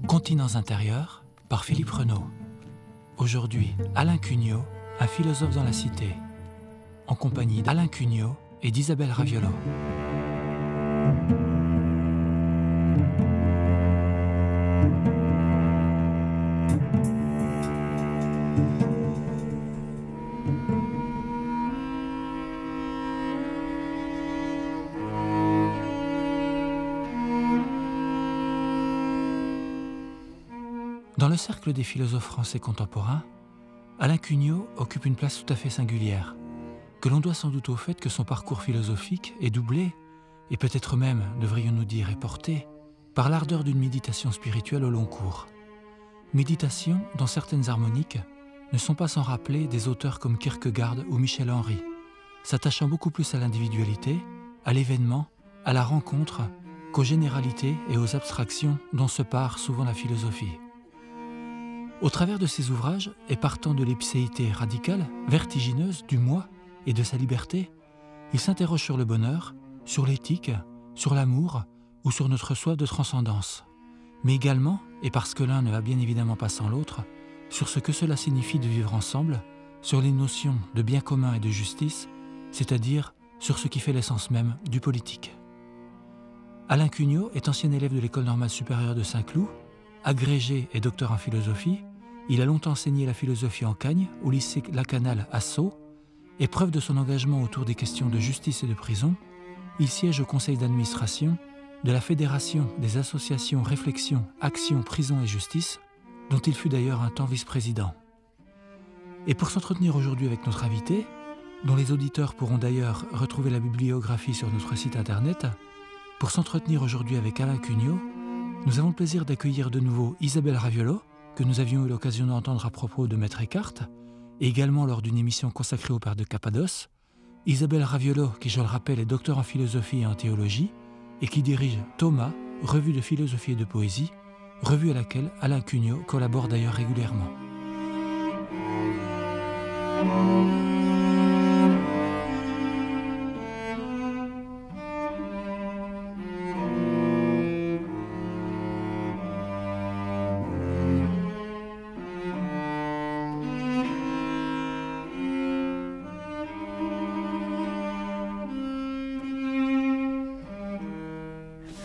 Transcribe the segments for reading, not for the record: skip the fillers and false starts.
Continents intérieurs par Philippe Renaud. Aujourd'hui, Alain Cugnot, un philosophe dans la cité, en compagnie d'Alain Cugnot et d'Isabelle Raviolo. Dans le cercle des philosophes français contemporains, Alain Cugnot occupe une place tout à fait singulière, que l'on doit sans doute au fait que son parcours philosophique est doublé, et peut-être même, devrions-nous dire, est porté, par l'ardeur d'une méditation spirituelle au long cours. Méditation dont certaines harmoniques ne sont pas sans rappeler des auteurs comme Kierkegaard ou Michel Henry, s'attachant beaucoup plus à l'individualité, à l'événement, à la rencontre, qu'aux généralités et aux abstractions dont se part souvent la philosophie. Au travers de ses ouvrages, et partant de l'ipséité radicale, vertigineuse du moi et de sa liberté, il s'interroge sur le bonheur, sur l'éthique, sur l'amour ou sur notre soif de transcendance. Mais également, et parce que l'un ne va bien évidemment pas sans l'autre, sur ce que cela signifie de vivre ensemble, sur les notions de bien commun et de justice, c'est-à-dire sur ce qui fait l'essence même du politique. Alain Cugnot est ancien élève de l'École normale supérieure de Saint-Cloud, agrégé et docteur en philosophie. Il a longtemps enseigné la philosophie en Cagne, au lycée Lacanal à Sceaux, et preuve de son engagement autour des questions de justice et de prison, il siège au conseil d'administration de la Fédération des associations Réflexion, Action, Prison et Justice, dont il fut d'ailleurs un temps vice-président. Et pour s'entretenir aujourd'hui avec notre invité, dont les auditeurs pourront d'ailleurs retrouver la bibliographie sur notre site internet, pour s'entretenir aujourd'hui avec Alain Cugnot, nous avons le plaisir d'accueillir de nouveau Isabelle Raviolo, que nous avions eu l'occasion d'entendre à propos de Maître Eckhart, et également lors d'une émission consacrée au père de Cappadoce. Isabelle Raviolo, qui je le rappelle est docteur en philosophie et en théologie, et qui dirige Thomas, revue de philosophie et de poésie, revue à laquelle Alain Cugnot collabore d'ailleurs régulièrement.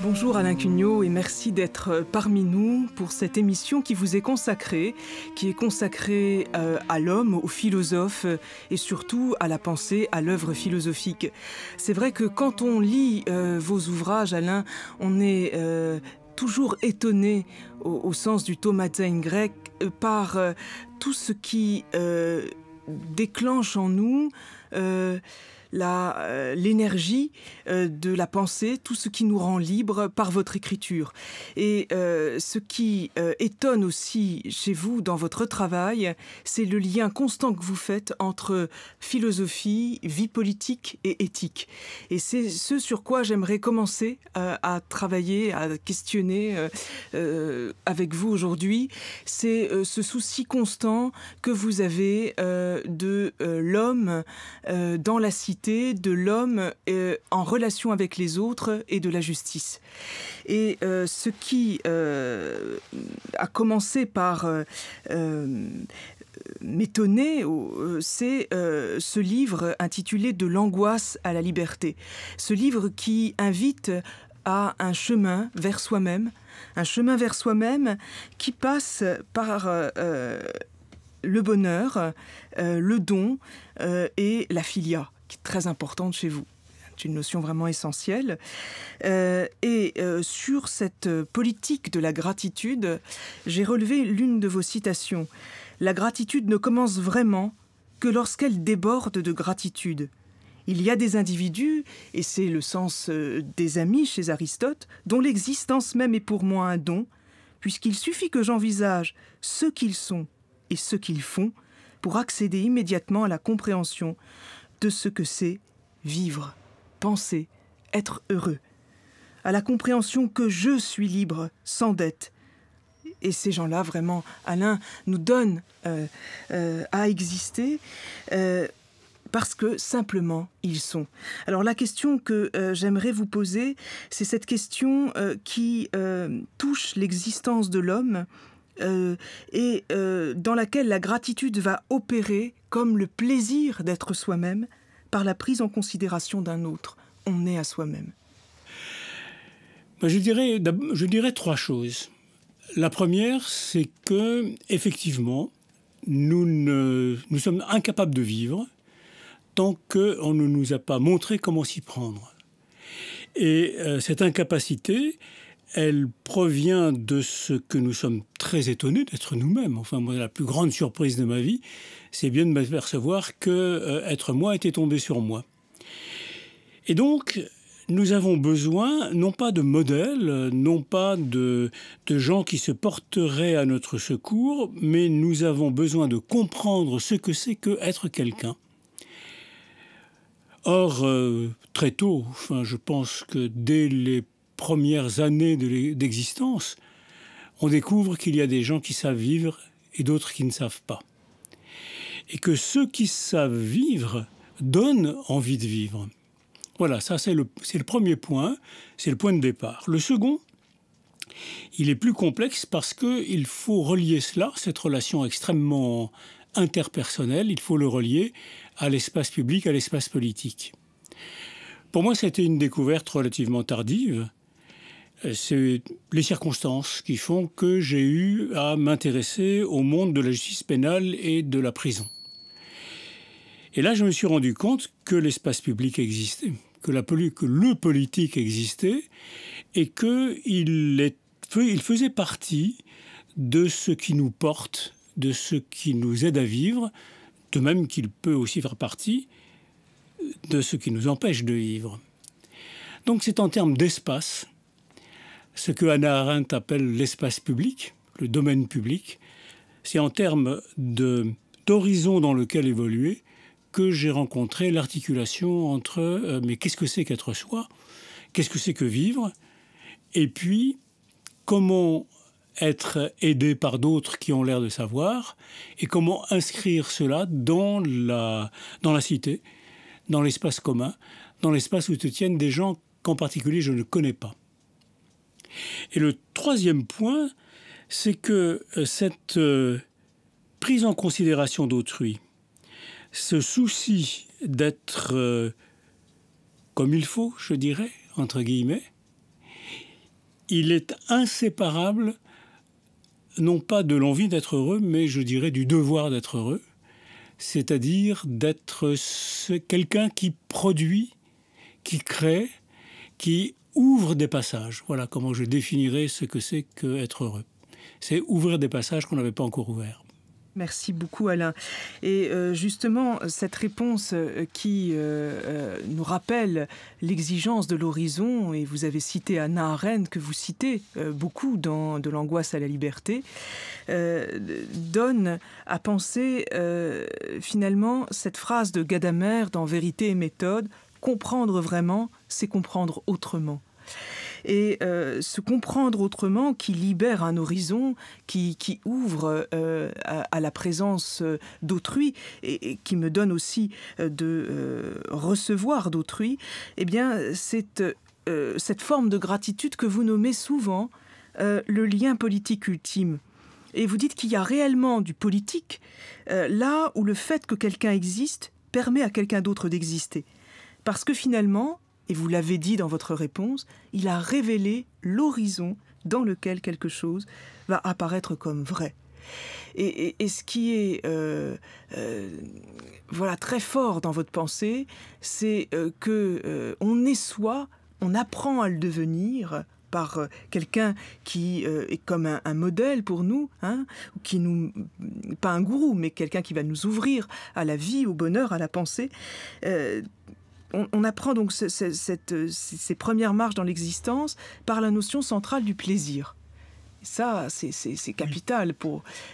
Bonjour Alain Cugnot et merci d'être parmi nous pour cette émission qui vous est consacrée, à l'homme, au philosophe et surtout à la pensée, à l'œuvre philosophique. C'est vrai que quand on lit vos ouvrages, Alain, on est toujours étonné au sens du thaumatein grec par tout ce qui déclenche en nous l'énergie de la pensée, tout ce qui nous rend libres par votre écriture. Et ce qui étonne aussi chez vous dans votre travail, c'est le lien constant que vous faites entre philosophie, vie politique et éthique. Et c'est ce sur quoi j'aimerais commencer à travailler, à questionner avec vous aujourd'hui. C'est ce souci constant que vous avez de l'homme dans la cité, de l'homme en relation avec les autres et de la justice. Et ce qui a commencé par m'étonner, c'est ce livre intitulé « De l'angoisse à la liberté ». Ce livre qui invite à un chemin vers soi-même qui passe par le bonheur, le don et la philia, qui est très importante chez vous. C'est une notion vraiment essentielle. Sur cette politique de la gratitude, j'ai relevé l'une de vos citations. « La gratitude ne commence vraiment que lorsqu'elle déborde de gratitude. Il y a des individus, et c'est le sens des amis chez Aristote, dont l'existence même est pour moi un don, puisqu'il suffit que j'envisage ce qu'ils sont et ce qu'ils font pour accéder immédiatement à la compréhension de ce que c'est vivre. » penser, être heureux, à la compréhension que je suis libre, sans dette. Et ces gens-là, vraiment, Alain, nous donnent à exister parce que, simplement, ils sont. Alors, la question que j'aimerais vous poser, c'est cette question qui touche l'existence de l'homme et dans laquelle la gratitude va opérer comme le plaisir d'être soi-même par la prise en considération d'un autre. On est à soi-même. Je dirais trois choses. La première, c'est que effectivement, nous sommes incapables de vivre tant qu'on ne nous a pas montré comment s'y prendre. Et cette incapacité, elle provient de ce que nous sommes très étonnés d'être nous-mêmes. Enfin, moi, la plus grande surprise de ma vie, c'est bien de m'apercevoir que être moi était tombé sur moi. Et donc, nous avons besoin, non pas de modèles, non pas de gens qui se porteraient à notre secours, mais nous avons besoin de comprendre ce que c'est qu'être quelqu'un. Or, très tôt, je pense que dès les premières années d'existence, on découvre qu'il y a des gens qui savent vivre et d'autres qui ne savent pas. Et que ceux qui savent vivre donnent envie de vivre. Voilà, ça c'est le premier point, c'est le point de départ. Le second, il est plus complexe parce qu'il faut relier cela, cette relation extrêmement interpersonnelle, il faut le relier à l'espace public, à l'espace politique. Pour moi, c'était une découverte relativement tardive. C'est les circonstances qui font que j'ai eu à m'intéresser au monde de la justice pénale et de la prison. Et là, je me suis rendu compte que l'espace public existait, que le politique existait et qu'il faisait partie de ce qui nous porte, de ce qui nous aide à vivre, de même qu'il peut aussi faire partie de ce qui nous empêche de vivre. Donc c'est en termes d'espace, ce que Hannah Arendt appelle l'espace public, le domaine public, c'est en termes d'horizon dans lequel évoluer que j'ai rencontré l'articulation entre mais qu'est-ce que c'est qu'être soi, qu'est-ce que c'est que vivre, et puis comment être aidé par d'autres qui ont l'air de savoir, et comment inscrire cela dans la cité, dans l'espace commun, dans l'espace où se tiennent des gens qu'en particulier je ne connais pas. Et le troisième point, c'est que cette prise en considération d'autrui, ce souci d'être comme il faut, je dirais, entre guillemets, il est inséparable, non pas de l'envie d'être heureux, mais je dirais du devoir d'être heureux, c'est-à-dire d'être quelqu'un qui produit, qui crée, qui ouvre des passages. Voilà comment je définirais ce que c'est qu'être heureux. C'est ouvrir des passages qu'on n'avait pas encore ouverts. Merci beaucoup Alain. Et justement, cette réponse qui nous rappelle l'exigence de l'horizon, et vous avez cité Hannah Arendt, que vous citez beaucoup dans De l'angoisse à la liberté, donne à penser finalement cette phrase de Gadamer dans Vérité et méthode, comprendre vraiment, c'est comprendre autrement. Et se comprendre autrement qui libère un horizon, qui ouvre à la présence d'autrui et qui me donne aussi de recevoir d'autrui, eh bien, c'est cette forme de gratitude que vous nommez souvent le lien politique ultime. Et vous dites qu'il y a réellement du politique là où le fait que quelqu'un existe permet à quelqu'un d'autre d'exister. Parce que finalement, et vous l'avez dit dans votre réponse, il a révélé l'horizon dans lequel quelque chose va apparaître comme vrai. Et ce qui est voilà, très fort dans votre pensée, c'est qu'on est soi, on apprend à le devenir par quelqu'un qui est comme un modèle pour nous, hein, pas un gourou, mais quelqu'un qui va nous ouvrir à la vie, au bonheur, à la pensée. On apprend donc ces premières marches dans l'existence par la notion centrale du plaisir. Et ça, c'est capital.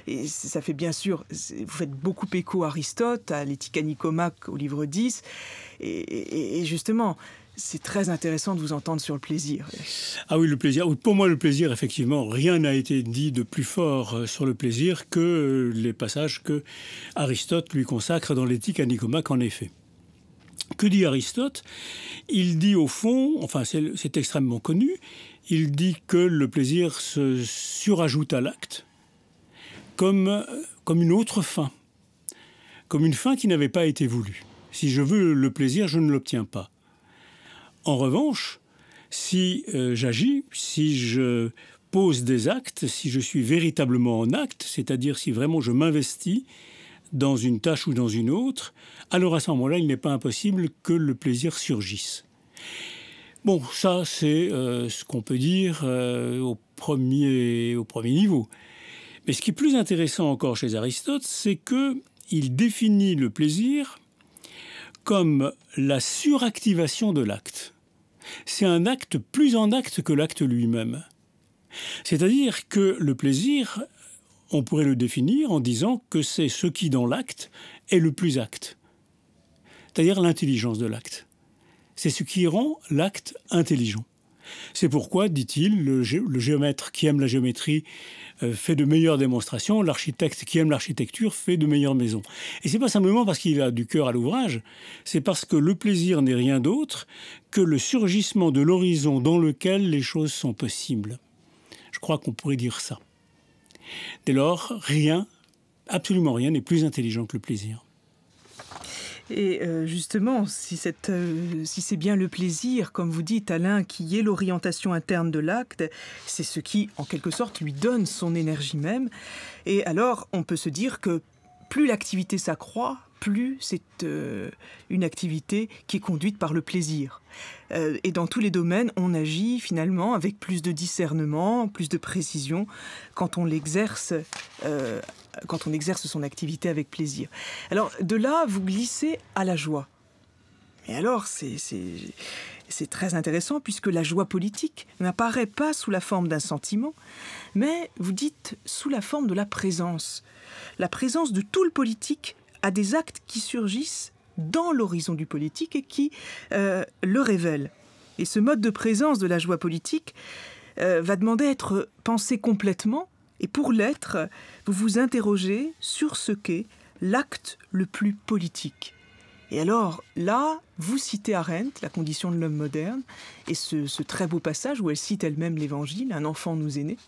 Et ça fait bien sûr, vous faites beaucoup écho à Aristote, à l'Éthique à Nicomaque au livre 10. Et justement, C'est très intéressant de vous entendre sur le plaisir. Ah oui, le plaisir. Pour moi, le plaisir, effectivement, rien n'a été dit de plus fort sur le plaisir que les passages que Aristote lui consacre dans l'Éthique à Nicomaque, en effet. Que dit Aristote? Il dit au fond, enfin c'est extrêmement connu, il dit que le plaisir se surajoute à l'acte comme une autre fin, comme une fin qui n'avait pas été voulue. Si je veux le plaisir, je ne l'obtiens pas. En revanche, si j'agis, si je pose des actes, si je suis véritablement en acte, c'est-à-dire si vraiment je m'investis dans une tâche ou dans une autre, alors à ce moment-là, il n'est pas impossible que le plaisir surgisse. Bon, ça c'est ce qu'on peut dire au premier niveau. Mais ce qui est plus intéressant encore chez Aristote, c'est qu'il définit le plaisir comme la suractivation de l'acte. C'est un acte plus en acte que l'acte lui-même. C'est-à-dire que le plaisir, on pourrait le définir en disant que c'est ce qui, dans l'acte, est le plus acte. C'est-à-dire l'intelligence de l'acte. C'est ce qui rend l'acte intelligent. C'est pourquoi, dit-il, le géomètre qui aime la géométrie fait de meilleures démonstrations, l'architecte qui aime l'architecture fait de meilleures maisons. Et c'est pas simplement parce qu'il a du cœur à l'ouvrage, c'est parce que le plaisir n'est rien d'autre que le surgissement de l'horizon dans lequel les choses sont possibles. Je crois qu'on pourrait dire ça. Dès lors, rien, absolument rien n'est plus intelligent que le plaisir. Et justement, si c'est bien le plaisir, comme vous dites, Alain, qui est l'orientation interne de l'acte, c'est ce qui, en quelque sorte, lui donne son énergie même. Et alors, on peut se dire que plus l'activité s'accroît, plus c'est une activité qui est conduite par le plaisir. Et dans tous les domaines, on agit finalement avec plus de discernement, plus de précision quand on l'exerce. Quand on exerce son activité avec plaisir. Alors, de là, vous glissez à la joie. Et alors, c'est très intéressant, puisque la joie politique n'apparaît pas sous la forme d'un sentiment, mais, vous dites, sous la forme de la présence. La présence de tout le politique à des actes qui surgissent dans l'horizon du politique et qui le révèlent. Et ce mode de présence de la joie politique va demander à être pensé complètement. Et pour l'être, vous vous interrogez sur ce qu'est l'acte le plus politique. Et alors, là, vous citez Arendt, La condition de l'homme moderne, et ce très beau passage où elle cite elle-même l'Évangile, un enfant nous est né.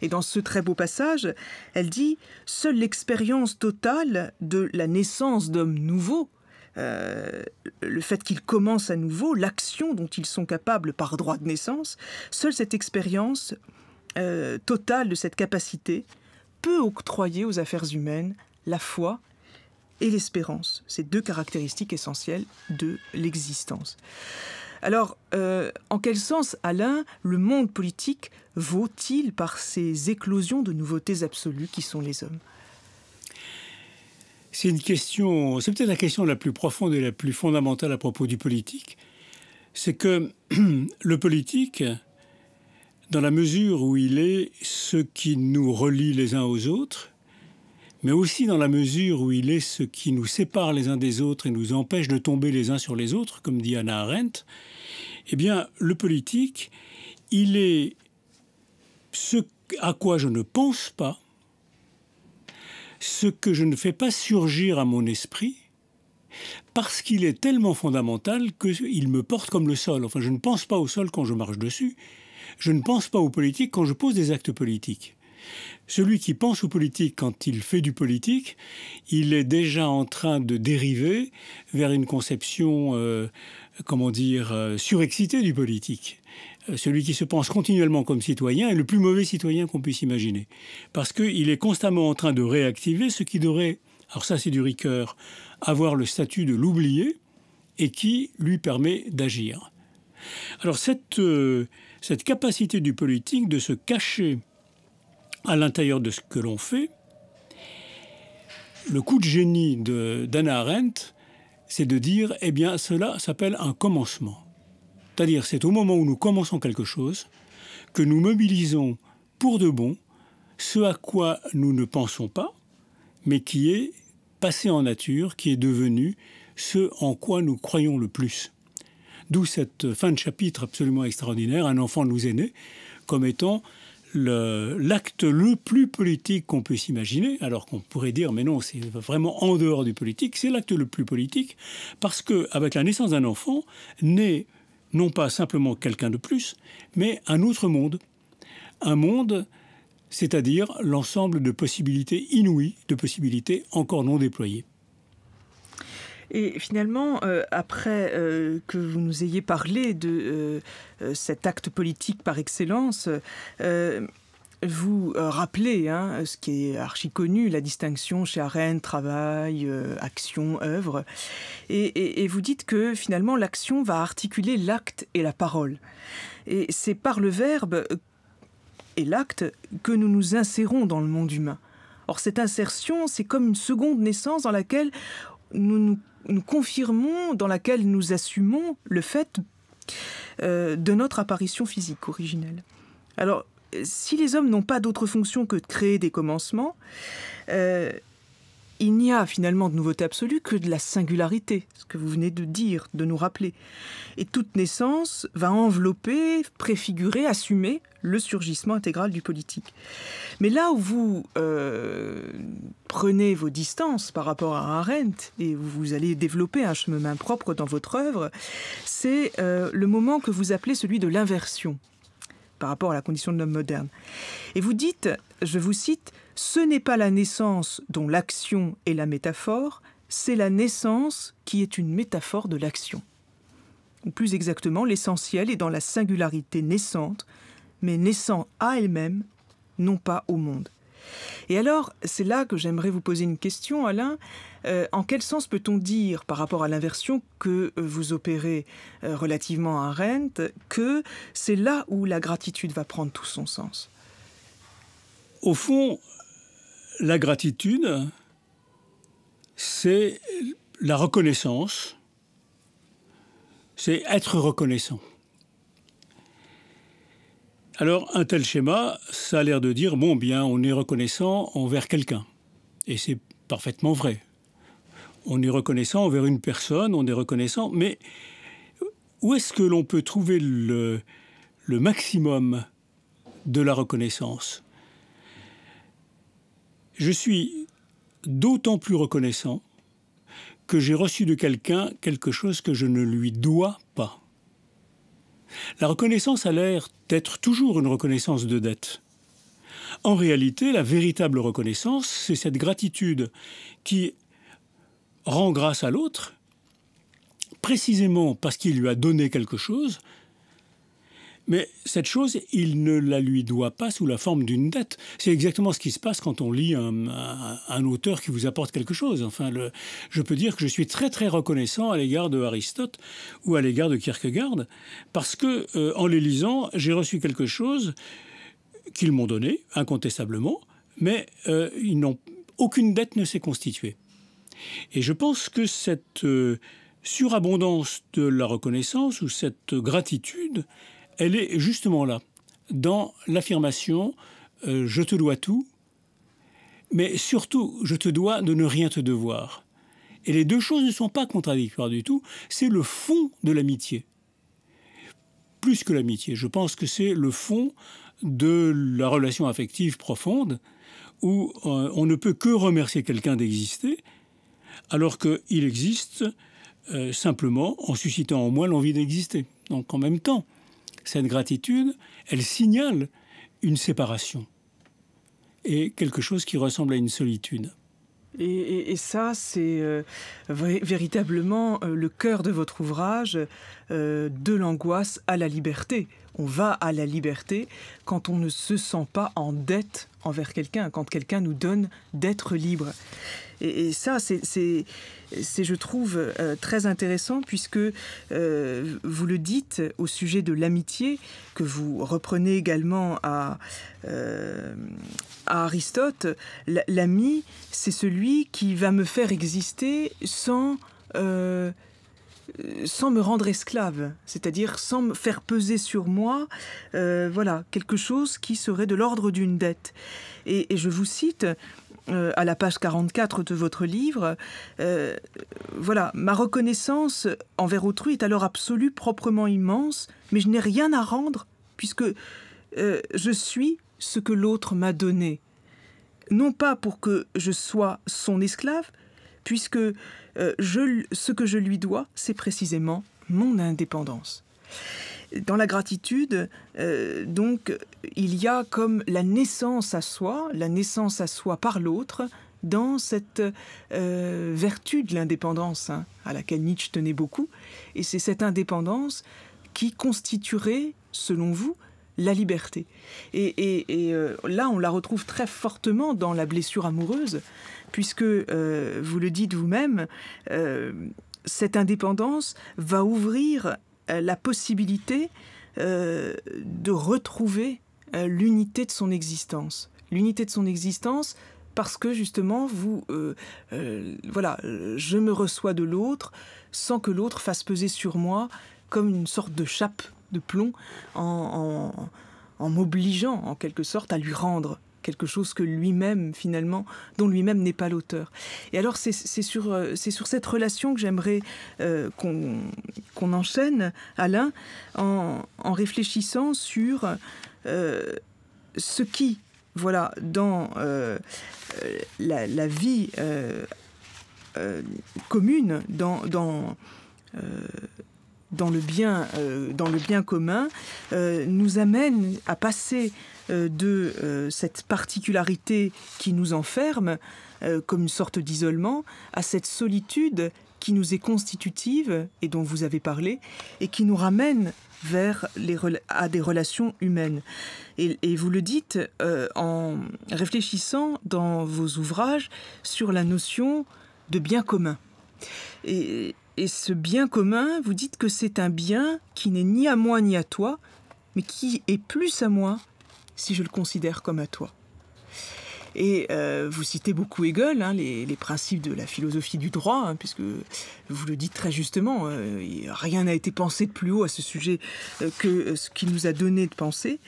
Et dans ce très beau passage, elle dit « Seule l'expérience totale de la naissance d'hommes nouveaux, le fait qu'ils commencent à nouveau, l'action dont ils sont capables par droit de naissance, seule cette expérience totale de cette capacité peut octroyer aux affaires humaines la foi et l'espérance. C'est deux caractéristiques essentielles de l'existence. Alors, en quel sens, Alain, le monde politique vaut-il par ces éclosions de nouveautés absolues qui sont les hommes? C'est une question, c'est peut-être la question la plus profonde et la plus fondamentale à propos du politique. C'est que le politique, dans la mesure où il est ce qui nous relie les uns aux autres, mais aussi dans la mesure où il est ce qui nous sépare les uns des autres et nous empêche de tomber les uns sur les autres, comme dit Hannah Arendt, eh bien, le politique, il est ce à quoi je ne pense pas, ce que je ne fais pas surgir à mon esprit, parce qu'il est tellement fondamental qu'il me porte comme le sol. Enfin, je ne pense pas au sol quand je marche dessus. Je ne pense pas au politique quand je pose des actes politiques. Celui qui pense au politique quand il fait du politique, il est déjà en train de dériver vers une conception, surexcitée du politique. Celui qui se pense continuellement comme citoyen est le plus mauvais citoyen qu'on puisse imaginer. Parce qu'il est constamment en train de réactiver ce qui devrait, alors ça c'est du Ricoeur, avoir le statut de l'oublié et qui lui permet d'agir. Alors cette capacité du politique de se cacher à l'intérieur de ce que l'on fait, le coup de génie d'Hannah Arendt, c'est de dire, eh bien, cela s'appelle un commencement. C'est-à-dire, c'est au moment où nous commençons quelque chose que nous mobilisons pour de bon ce à quoi nous ne pensons pas, mais qui est passé en nature, qui est devenu ce en quoi nous croyons le plus. D'où cette fin de chapitre absolument extraordinaire, un enfant nous est né, comme étant l'acte le plus politique qu'on puisse imaginer, alors qu'on pourrait dire, mais non, c'est vraiment en dehors du politique, c'est l'acte le plus politique, parce qu'avec la naissance d'un enfant, naît non pas simplement quelqu'un de plus, mais un autre monde. Un monde, c'est-à-dire l'ensemble de possibilités inouïes, de possibilités encore non déployées. Et finalement, après que vous nous ayez parlé de cet acte politique par excellence, vous rappelez ce qui est archi connu, la distinction chez Arendt, travail, action, œuvre. Et vous dites que finalement, l'action va articuler l'acte et la parole. Et c'est par le verbe et l'acte que nous nous insérons dans le monde humain. Or, cette insertion, c'est comme une seconde naissance dans laquelle nous confirmons, dans laquelle nous assumons le fait de notre apparition physique originelle. Alors, si les hommes n'ont pas d'autre fonction que de créer des commencements, il n'y a finalement de nouveauté absolue que de la singularité, ce que vous venez de dire, de nous rappeler. Et toute naissance va envelopper, préfigurer, assumer le surgissement intégral du politique. Mais là où vous prenez vos distances par rapport à Arendt, et où vous allez développer un chemin propre dans votre œuvre, c'est le moment que vous appelez celui de l'inversion par rapport à la condition de l'homme moderne. Et vous dites, je vous cite, « Ce n'est pas la naissance dont l'action est la métaphore, c'est la naissance qui est une métaphore de l'action. » Ou plus exactement, l'essentiel est dans la singularité naissante, mais naissant à elle-même, non pas au monde. Et alors, c'est là que j'aimerais vous poser une question, Alain. En quel sens peut-on dire, par rapport à l'inversion que vous opérez relativement à Arendt, que c'est là où la gratitude va prendre tout son sens? Au fond, la gratitude, c'est la reconnaissance, c'est être reconnaissant. Alors, un tel schéma, ça a l'air de dire, bon, bien, on est reconnaissant envers quelqu'un. Et c'est parfaitement vrai. On est reconnaissant envers une personne, on est reconnaissant, mais où est-ce que l'on peut trouver le maximum de la reconnaissance? Je suis d'autant plus reconnaissant que j'ai reçu de quelqu'un quelque chose que je ne lui dois pas. La reconnaissance a l'air d'être toujours une reconnaissance de dette. En réalité, la véritable reconnaissance, c'est cette gratitude qui rend grâce à l'autre, précisément parce qu'il lui a donné quelque chose, mais cette chose, il ne la lui doit pas sous la forme d'une dette. C'est exactement ce qui se passe quand on lit un auteur qui vous apporte quelque chose. Enfin, je peux dire que je suis très très reconnaissant à l'égard de Aristote ou à l'égard de Kierkegaard, parce que en les lisant, j'ai reçu quelque chose qu'ils m'ont donné, incontestablement, mais aucune dette ne s'est constituée. Et je pense que cette surabondance de la reconnaissance ou cette gratitude, elle est justement là, dans l'affirmation « je te dois tout », mais surtout « je te dois de ne rien te devoir ». Et les deux choses ne sont pas contradictoires du tout, c'est le fond de l'amitié. Plus que l'amitié, je pense que c'est le fond de la relation affective profonde où on ne peut que remercier quelqu'un d'exister, alors qu'il existe simplement en suscitant en moi l'envie d'exister. Donc en même temps, cette gratitude, elle signale une séparation et quelque chose qui ressemble à une solitude. Et ça, c'est véritablement le cœur de votre ouvrage, de l'angoisse à la liberté. On va à la liberté quand on ne se sent pas en dette envers quelqu'un, quand quelqu'un nous donne d'être libre. Et ça, c'est, je trouve, très intéressant puisque vous le dites au sujet de l'amitié, que vous reprenez également à Aristote. L'ami, c'est celui qui va me faire exister sans me rendre esclave, c'est-à-dire sans me faire peser sur moi voilà, quelque chose qui serait de l'ordre d'une dette. Et je vous cite, à la page 44 de votre livre, voilà, ma reconnaissance envers autrui est alors absolue, proprement immense, mais je n'ai rien à rendre puisque je suis ce que l'autre m'a donné. Non pas pour que je sois son esclave, puisque ce que je lui dois, c'est précisément mon indépendance. Dans la gratitude, donc, il y a comme la naissance à soi par l'autre, dans cette vertu de l'indépendance, hein, à laquelle Nietzsche tenait beaucoup. Et c'est cette indépendance qui constituerait, selon vous, la liberté. Et là, on la retrouve très fortement dans la blessure amoureuse, puisque, vous le dites vous-même, cette indépendance va ouvrir la possibilité de retrouver l'unité de son existence. L'unité de son existence parce que justement, voilà, je me reçois de l'autre sans que l'autre fasse peser sur moi comme une sorte de chape de plomb en m'obligeant en quelque sorte à lui rendre quelque chose que lui-même, finalement, dont lui-même n'est pas l'auteur. Et alors, c'est sur cette relation que j'aimerais qu'on enchaîne, Alain, en réfléchissant sur ce qui, voilà, dans la vie commune, dans le bien commun, nous amène à passer de cette particularité qui nous enferme, comme une sorte d'isolement, à cette solitude qui nous est constitutive, et dont vous avez parlé, et qui nous ramène à des relations humaines. Et vous le dites en réfléchissant dans vos ouvrages sur la notion de bien commun. Et ce bien commun, vous dites que c'est un bien qui n'est ni à moi ni à toi, mais qui est plus à moi si je le considère comme à toi. Et vous citez beaucoup Hegel, hein, les principes de la philosophie du droit, hein, puisque vous le dites très justement, rien n'a été pensé de plus haut à ce sujet que ce qu'il nous a donné de penser.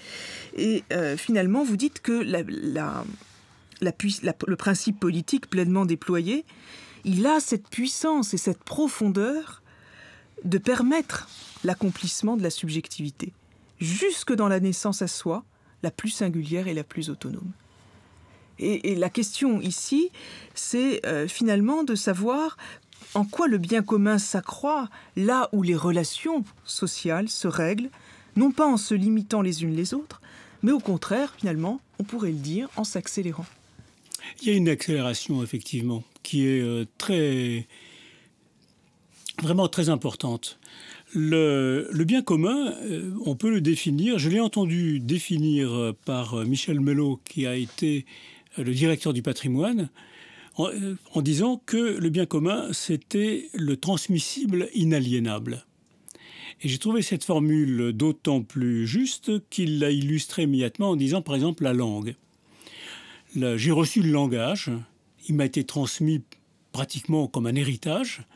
Et finalement, vous dites que le principe politique pleinement déployé, il a cette puissance et cette profondeur de permettre l'accomplissement de la subjectivité, jusque dans la naissance à soi, la plus singulière et la plus autonome. Et la question ici, c'est finalement de savoir en quoi le bien commun s'accroît là où les relations sociales se règlent, non pas en se limitant les unes les autres, mais au contraire, finalement, on pourrait le dire, en s'accélérant. Il y a une accélération, effectivement, qui est vraiment très importante. Le bien commun, on peut le définir, je l'ai entendu définir par Michel Melot, qui a été le directeur du patrimoine, en disant que le bien commun, c'était le transmissible inaliénable. Et j'ai trouvé cette formule d'autant plus juste qu'il l'a illustrée immédiatement en disant, par exemple, la langue. J'ai reçu le langage, il m'a été transmis pratiquement comme un héritage,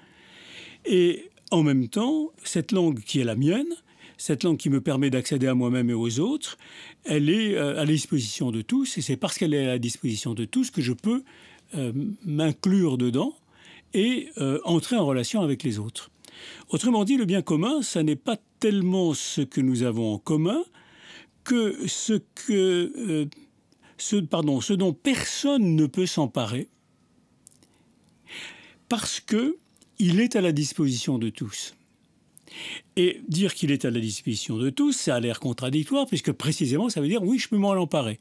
et en même temps, cette langue qui est la mienne, cette langue qui me permet d'accéder à moi-même et aux autres, elle est à la disposition de tous, et c'est parce qu'elle est à la disposition de tous que je peux m'inclure dedans et entrer en relation avec les autres. Autrement dit, le bien commun, ça n'est pas tellement ce que nous avons en commun que ce dont personne ne peut s'emparer, parce qu'il est à la disposition de tous. Et dire qu'il est à la disposition de tous, ça a l'air contradictoire, puisque précisément, ça veut dire, oui, je peux m'en emparer.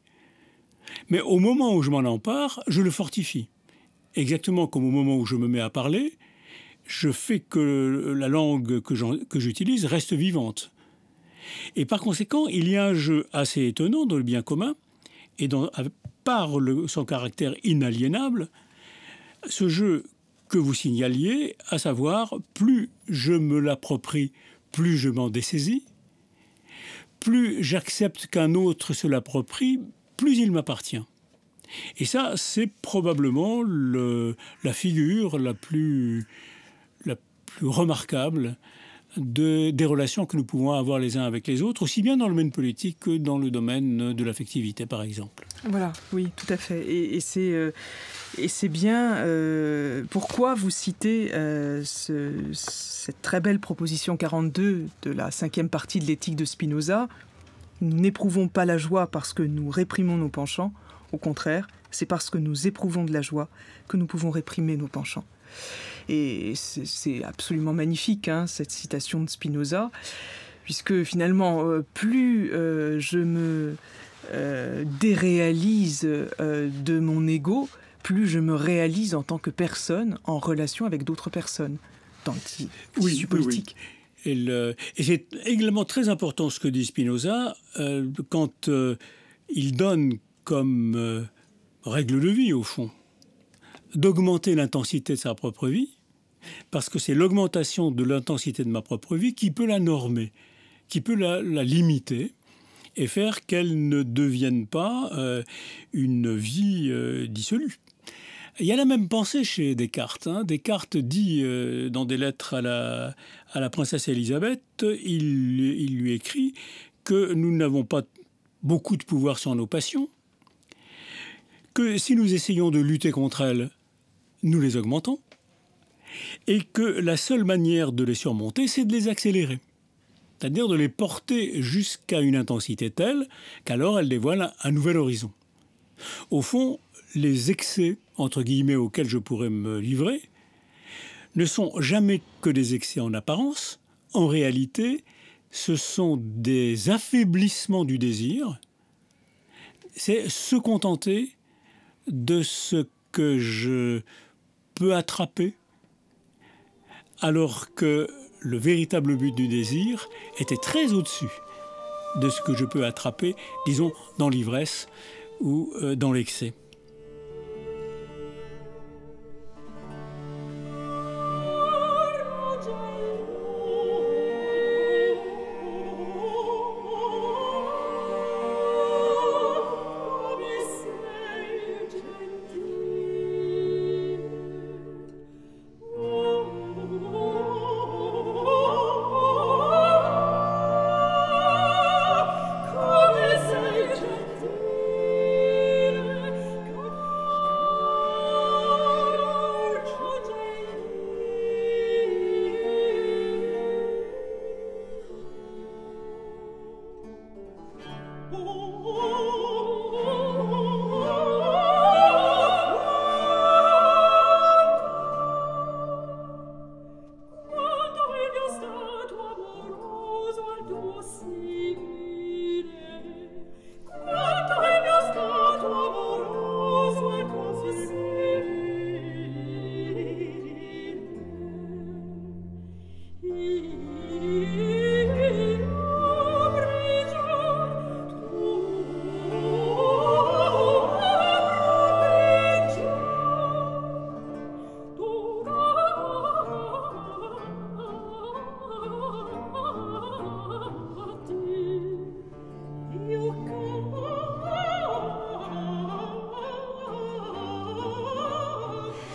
Mais au moment où je m'en empare, je le fortifie. Exactement comme au moment où je me mets à parler, je fais que la langue que j'utilise reste vivante. Et par conséquent, il y a un jeu assez étonnant dans le bien commun, et par son caractère inaliénable, ce jeu que vous signaliez, à savoir, plus je me l'approprie, plus je m'en dessaisis, plus j'accepte qu'un autre se l'approprie, plus il m'appartient. Et ça, c'est probablement la figure la plus remarquable des relations que nous pouvons avoir les uns avec les autres, aussi bien dans le domaine politique que dans le domaine de l'affectivité, par exemple. Voilà, oui, tout à fait. Et c'est bien pourquoi vous citez cette très belle proposition 42 de la 5e partie de l'éthique de Spinoza. Nous n'éprouvons pas la joie parce que nous réprimons nos penchants. Au contraire, c'est parce que nous éprouvons de la joie que nous pouvons réprimer nos penchants. Et c'est absolument magnifique, hein, cette citation de Spinoza, puisque finalement, plus je me déréalise de mon ego, plus je me réalise en tant que personne en relation avec d'autres personnes dans le tissu politique. Oui. Et c'est également très important ce que dit Spinoza quand il donne comme règle de vie, au fond, d'augmenter l'intensité de sa propre vie, parce que c'est l'augmentation de l'intensité de ma propre vie qui peut la normer, qui peut la limiter et faire qu'elle ne devienne pas une vie dissolue. Il y a la même pensée chez Descartes. Hein. Descartes dit dans des lettres à la princesse Élisabeth, il lui écrit que nous n'avons pas beaucoup de pouvoir sur nos passions, que si nous essayons de lutter contre elles, nous les augmentons, et que la seule manière de les surmonter, c'est de les accélérer. C'est-à-dire de les porter jusqu'à une intensité telle qu'alors elles dévoilent un nouvel horizon. Au fond, les excès, entre guillemets, auxquels je pourrais me livrer, ne sont jamais que des excès en apparence. En réalité, ce sont des affaiblissements du désir. C'est se contenter de ce que je peux attraper, alors que le véritable but du désir était très au-dessus de ce que je peux attraper, disons, dans l'ivresse ou dans l'excès.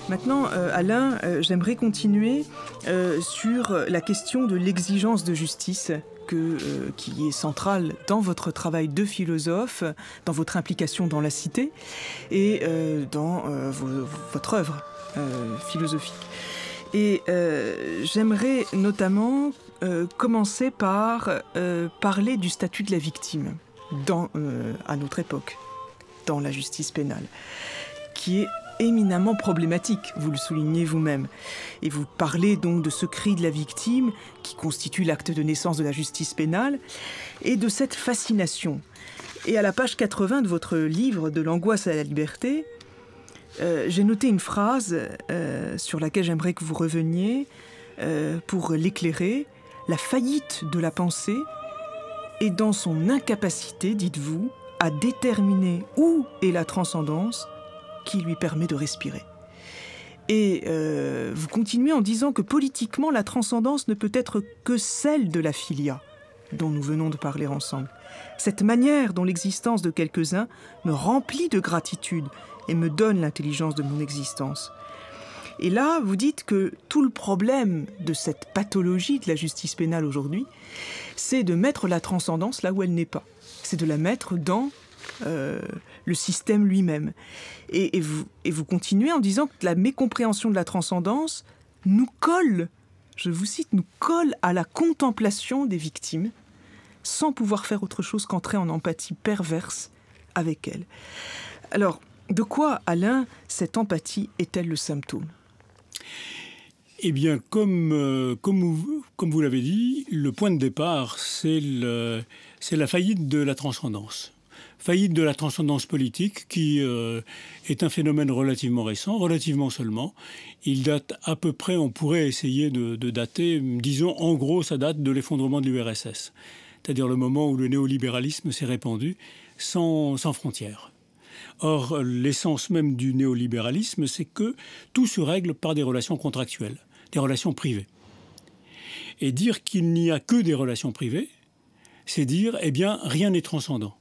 Maintenant, Alain, j'aimerais continuer sur la question de l'exigence de justice qui est centrale dans votre travail de philosophe, dans votre implication dans la cité et dans votre œuvre philosophique. Et j'aimerais notamment commencer par parler du statut de la victime à notre époque, dans la justice pénale, qui est éminemment problématique, vous le soulignez vous-même. Et vous parlez donc de ce cri de la victime qui constitue l'acte de naissance de la justice pénale et de cette fascination. Et à la page 80 de votre livre « De l'angoisse à la liberté », j'ai noté une phrase sur laquelle j'aimerais que vous reveniez pour l'éclairer. La faillite de la pensée est dans son incapacité, dites-vous, à déterminer où est la transcendance qui lui permet de respirer. Et vous continuez en disant que politiquement, la transcendance ne peut être que celle de la filia, dont nous venons de parler ensemble. Cette manière dont l'existence de quelques-uns me remplit de gratitude et me donne l'intelligence de mon existence. Et là, vous dites que tout le problème de cette pathologie de la justice pénale aujourd'hui, c'est de mettre la transcendance là où elle n'est pas. C'est de la mettre dans le système lui-même. Et vous continuez en disant que la mécompréhension de la transcendance nous colle, je vous cite, nous colle à la contemplation des victimes, sans pouvoir faire autre chose qu'entrer en empathie perverse avec elles. Alors, de quoi, Alain, cette empathie est-elle le symptôme ? Eh bien, comme vous l'avez dit, le point de départ, c'est la faillite de la transcendance. Faillite de la transcendance politique qui est un phénomène relativement récent, relativement seulement. Il date à peu près, on pourrait essayer de dater, disons en gros, ça date de l'effondrement de l'URSS. C'est-à-dire le moment où le néolibéralisme s'est répandu sans frontières. Or, l'essence même du néolibéralisme, c'est que tout se règle par des relations contractuelles, des relations privées. Et dire qu'il n'y a que des relations privées, c'est dire, eh bien, rien n'est transcendant.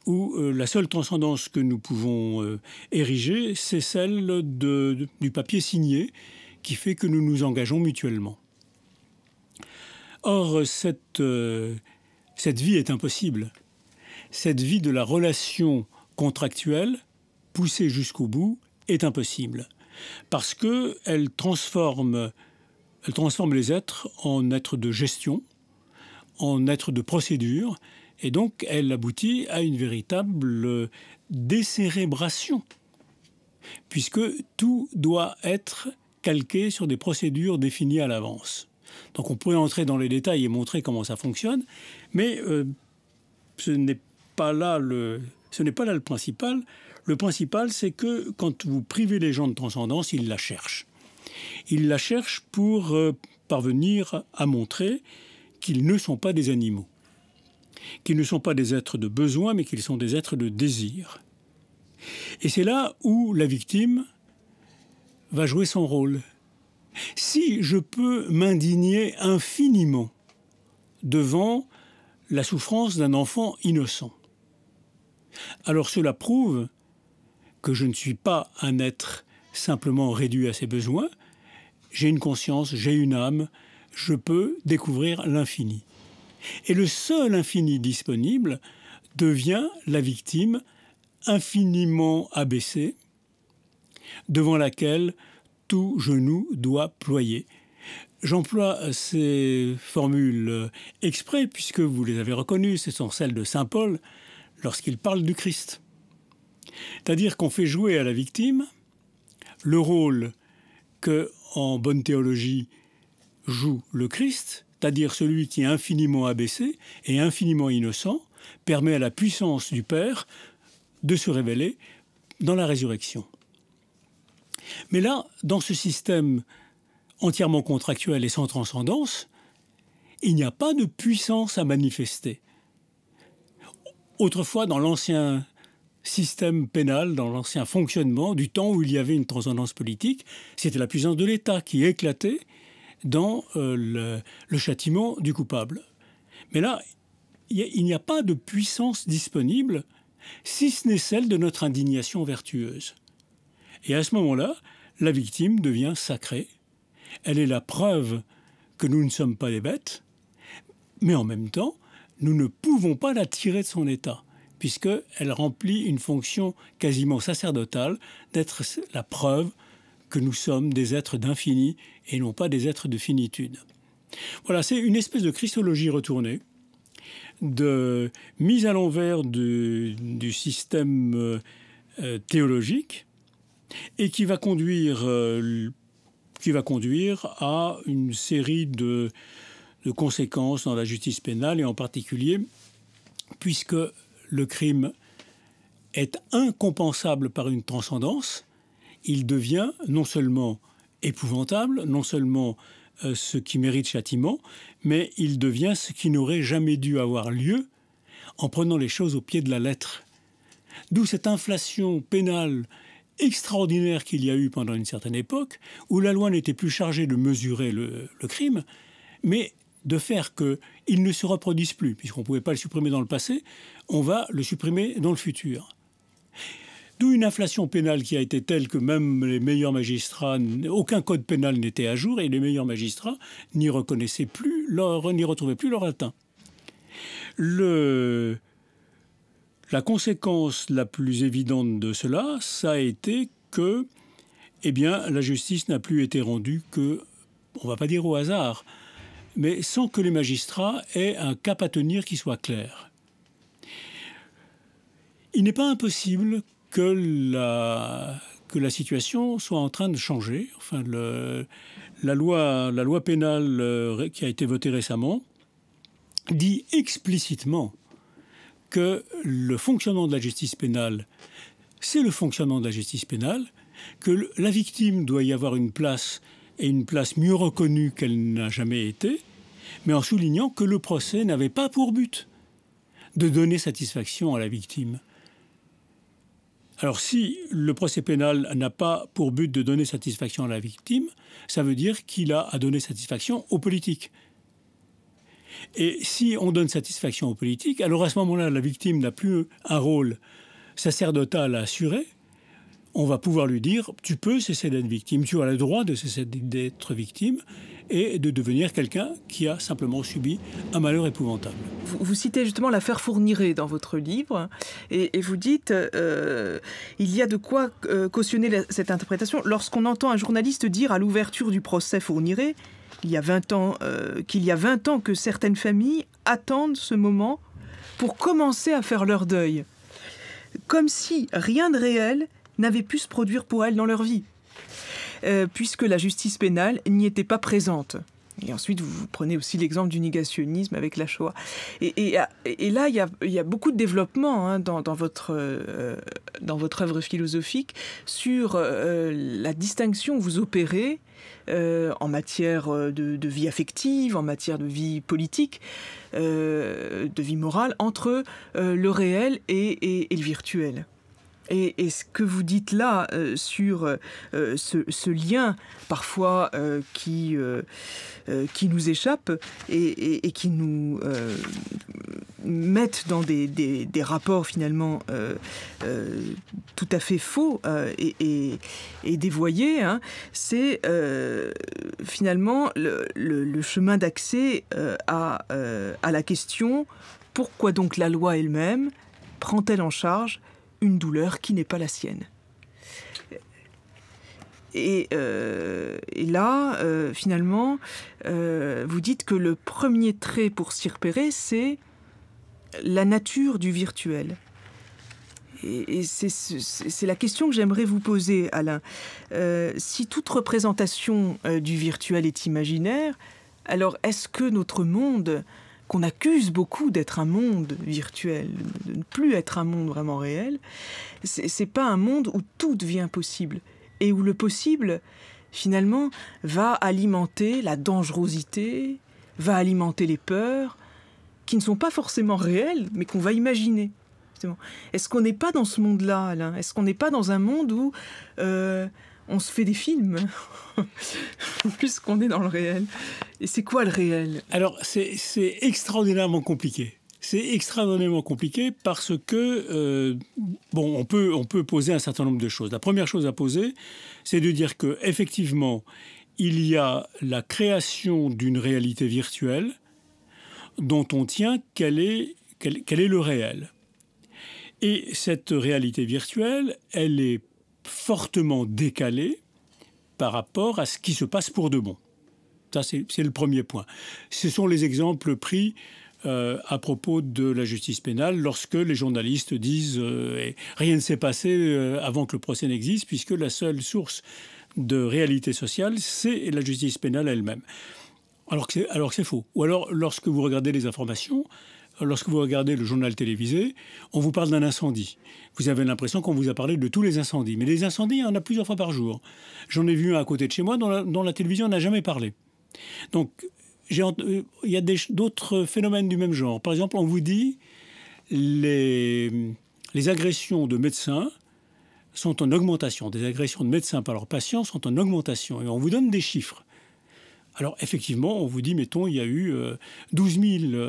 Ou la seule transcendance que nous pouvons ériger, c'est celle du papier signé qui fait que nous nous engageons mutuellement. Or, cette vie est impossible. Cette vie de la relation contractuelle, poussée jusqu'au bout, est impossible. Parce qu'elle transforme les êtres en êtres de gestion, en êtres de procédure, et donc elle aboutit à une véritable décérébration, puisque tout doit être calqué sur des procédures définies à l'avance. Donc on pourrait entrer dans les détails et montrer comment ça fonctionne, mais ce n'est pas là le principal. Le principal, c'est que quand vous privez les gens de transcendance, ils la cherchent. Ils la cherchent pour parvenir à montrer qu'ils ne sont pas des animaux, qu'ils ne sont pas des êtres de besoin, mais qu'ils sont des êtres de désir. Et c'est là où la victime va jouer son rôle. Si je peux m'indigner infiniment devant la souffrance d'un enfant innocent, alors cela prouve que je ne suis pas un être simplement réduit à ses besoins. J'ai une conscience, j'ai une âme, je peux découvrir l'infini. Et le seul infini disponible devient la victime infiniment abaissée, devant laquelle tout genou doit ployer. J'emploie ces formules exprès, puisque vous les avez reconnues, ce sont celles de saint Paul, lorsqu'il parle du Christ. C'est-à-dire qu'on fait jouer à la victime le rôle que, en bonne théologie, joue le Christ, c'est-à-dire celui qui est infiniment abaissé et infiniment innocent, permet à la puissance du Père de se révéler dans la résurrection. Mais là, dans ce système entièrement contractuel et sans transcendance, il n'y a pas de puissance à manifester. Autrefois, dans l'ancien système pénal, dans l'ancien fonctionnement, du temps où il y avait une transcendance politique, c'était la puissance de l'État qui éclatait dans le châtiment du coupable. Mais là, il n'y a pas de puissance disponible, si ce n'est celle de notre indignation vertueuse. Et à ce moment-là, la victime devient sacrée. Elle est la preuve que nous ne sommes pas des bêtes, mais en même temps, nous ne pouvons pas la tirer de son état, puisqu'elle remplit une fonction quasiment sacerdotale d'être la preuve que nous sommes des êtres d'infini et non pas des êtres de finitude. Voilà, c'est une espèce de christologie retournée, de mise à l'envers du système théologique, et qui va conduire à une série de conséquences dans la justice pénale, et en particulier, puisque le crime est incompensable par une transcendance, il devient non seulement épouvantable, non seulement ce qui mérite châtiment, mais il devient ce qui n'aurait jamais dû avoir lieu en prenant les choses au pied de la lettre. D'où cette inflation pénale extraordinaire qu'il y a eu pendant une certaine époque, où la loi n'était plus chargée de mesurer le crime, mais de faire qu'il ne se reproduise plus. Puisqu'on ne pouvait pas le supprimer dans le passé, on va le supprimer dans le futur. D'où une inflation pénale qui a été telle que même les meilleurs magistrats, aucun code pénal n'était à jour et les meilleurs magistrats n'y reconnaissaient plus, n'y retrouvaient plus leur atteint. La conséquence la plus évidente de cela, ça a été que, eh bien, la justice n'a plus été rendue que, on ne va pas dire au hasard, mais sans que les magistrats aient un cap à tenir qui soit clair. Il n'est pas impossible que la situation soit en train de changer. Enfin, la loi pénale qui a été votée récemment dit explicitement que le fonctionnement de la justice pénale, c'est le fonctionnement de la justice pénale, que la victime doit y avoir une place, et une place mieux reconnue qu'elle n'a jamais été, mais en soulignant que le procès n'avait pas pour but de donner satisfaction à la victime. Alors si le procès pénal n'a pas pour but de donner satisfaction à la victime, ça veut dire qu'il a à donner satisfaction aux politiques. Et si on donne satisfaction aux politiques, alors à ce moment-là, la victime n'a plus un rôle sacerdotal à assurer. On va pouvoir lui dire « tu peux cesser d'être victime, tu as le droit de cesser d'être victime et de devenir quelqu'un qui a simplement subi un malheur épouvantable ». Vous citez justement l'affaire Fourniret dans votre livre et vous dites il y a de quoi cautionner cette interprétation lorsqu'on entend un journaliste dire à l'ouverture du procès Fourniret qu'il y a 20 ans que certaines familles attendent ce moment pour commencer à faire leur deuil. Comme si rien de réel n'avait pu se produire pour elles dans leur vie, puisque la justice pénale n'y était pas présente. Et ensuite, vous prenez aussi l'exemple du négationnisme avec la Shoah. Et là, il y a beaucoup de développement dans votre œuvre philosophique sur la distinction que vous opérez en matière de vie affective, en matière de vie politique, de vie morale, entre le réel et le virtuel. Et ce que vous dites là sur ce lien parfois qui nous échappe et qui nous mettent dans des rapports finalement tout à fait faux et dévoyés, c'est finalement le chemin d'accès à la question « Pourquoi donc la loi elle-même prend-elle en charge une douleur qui n'est pas la sienne ?» Et là, finalement, vous dites que le premier trait pour s'y repérer, c'est la nature du virtuel. Et c'est la question que j'aimerais vous poser, Alain. Si toute représentation du virtuel est imaginaire, alors est-ce que notre monde, qu'on accuse beaucoup d'être un monde virtuel, de ne plus être un monde vraiment réel, c'est pas un monde où tout devient possible et où le possible, finalement, va alimenter la dangerosité, va alimenter les peurs, qui ne sont pas forcément réelles, mais qu'on va imaginer. Est-ce qu'on n'est pas dans ce monde-là, Alain ? Est-ce qu'on n'est pas dans un monde où on se fait des films plus qu'on est dans le réel ? Et c'est quoi le réel ? Alors, c'est extraordinairement compliqué. C'est extraordinairement compliqué parce que, on peut poser un certain nombre de choses. La première chose à poser, c'est de dire qu'effectivement, il y a la création d'une réalité virtuelle dont on tient quel est le réel. Et cette réalité virtuelle, elle est fortement décalée par rapport à ce qui se passe pour de bon. Ça, c'est le premier point. Ce sont les exemples pris à propos de la justice pénale lorsque les journalistes disent rien ne s'est passé avant que le procès n'existe puisque la seule source de réalité sociale, c'est la justice pénale elle-même. Alors que c'est faux. Ou alors, lorsque vous regardez les informations, lorsque vous regardez le journal télévisé, on vous parle d'un incendie. Vous avez l'impression qu'on vous a parlé de tous les incendies. Mais les incendies, il y en a plusieurs fois par jour. J'en ai vu un à côté de chez moi dont la télévision n'a jamais parlé. Donc, il y a d'autres phénomènes du même genre. Par exemple, on vous dit les agressions de médecins sont en augmentation. Des agressions de médecins par leurs patients sont en augmentation. Et on vous donne des chiffres. Alors, effectivement, on vous dit, mettons, il y a eu 12 000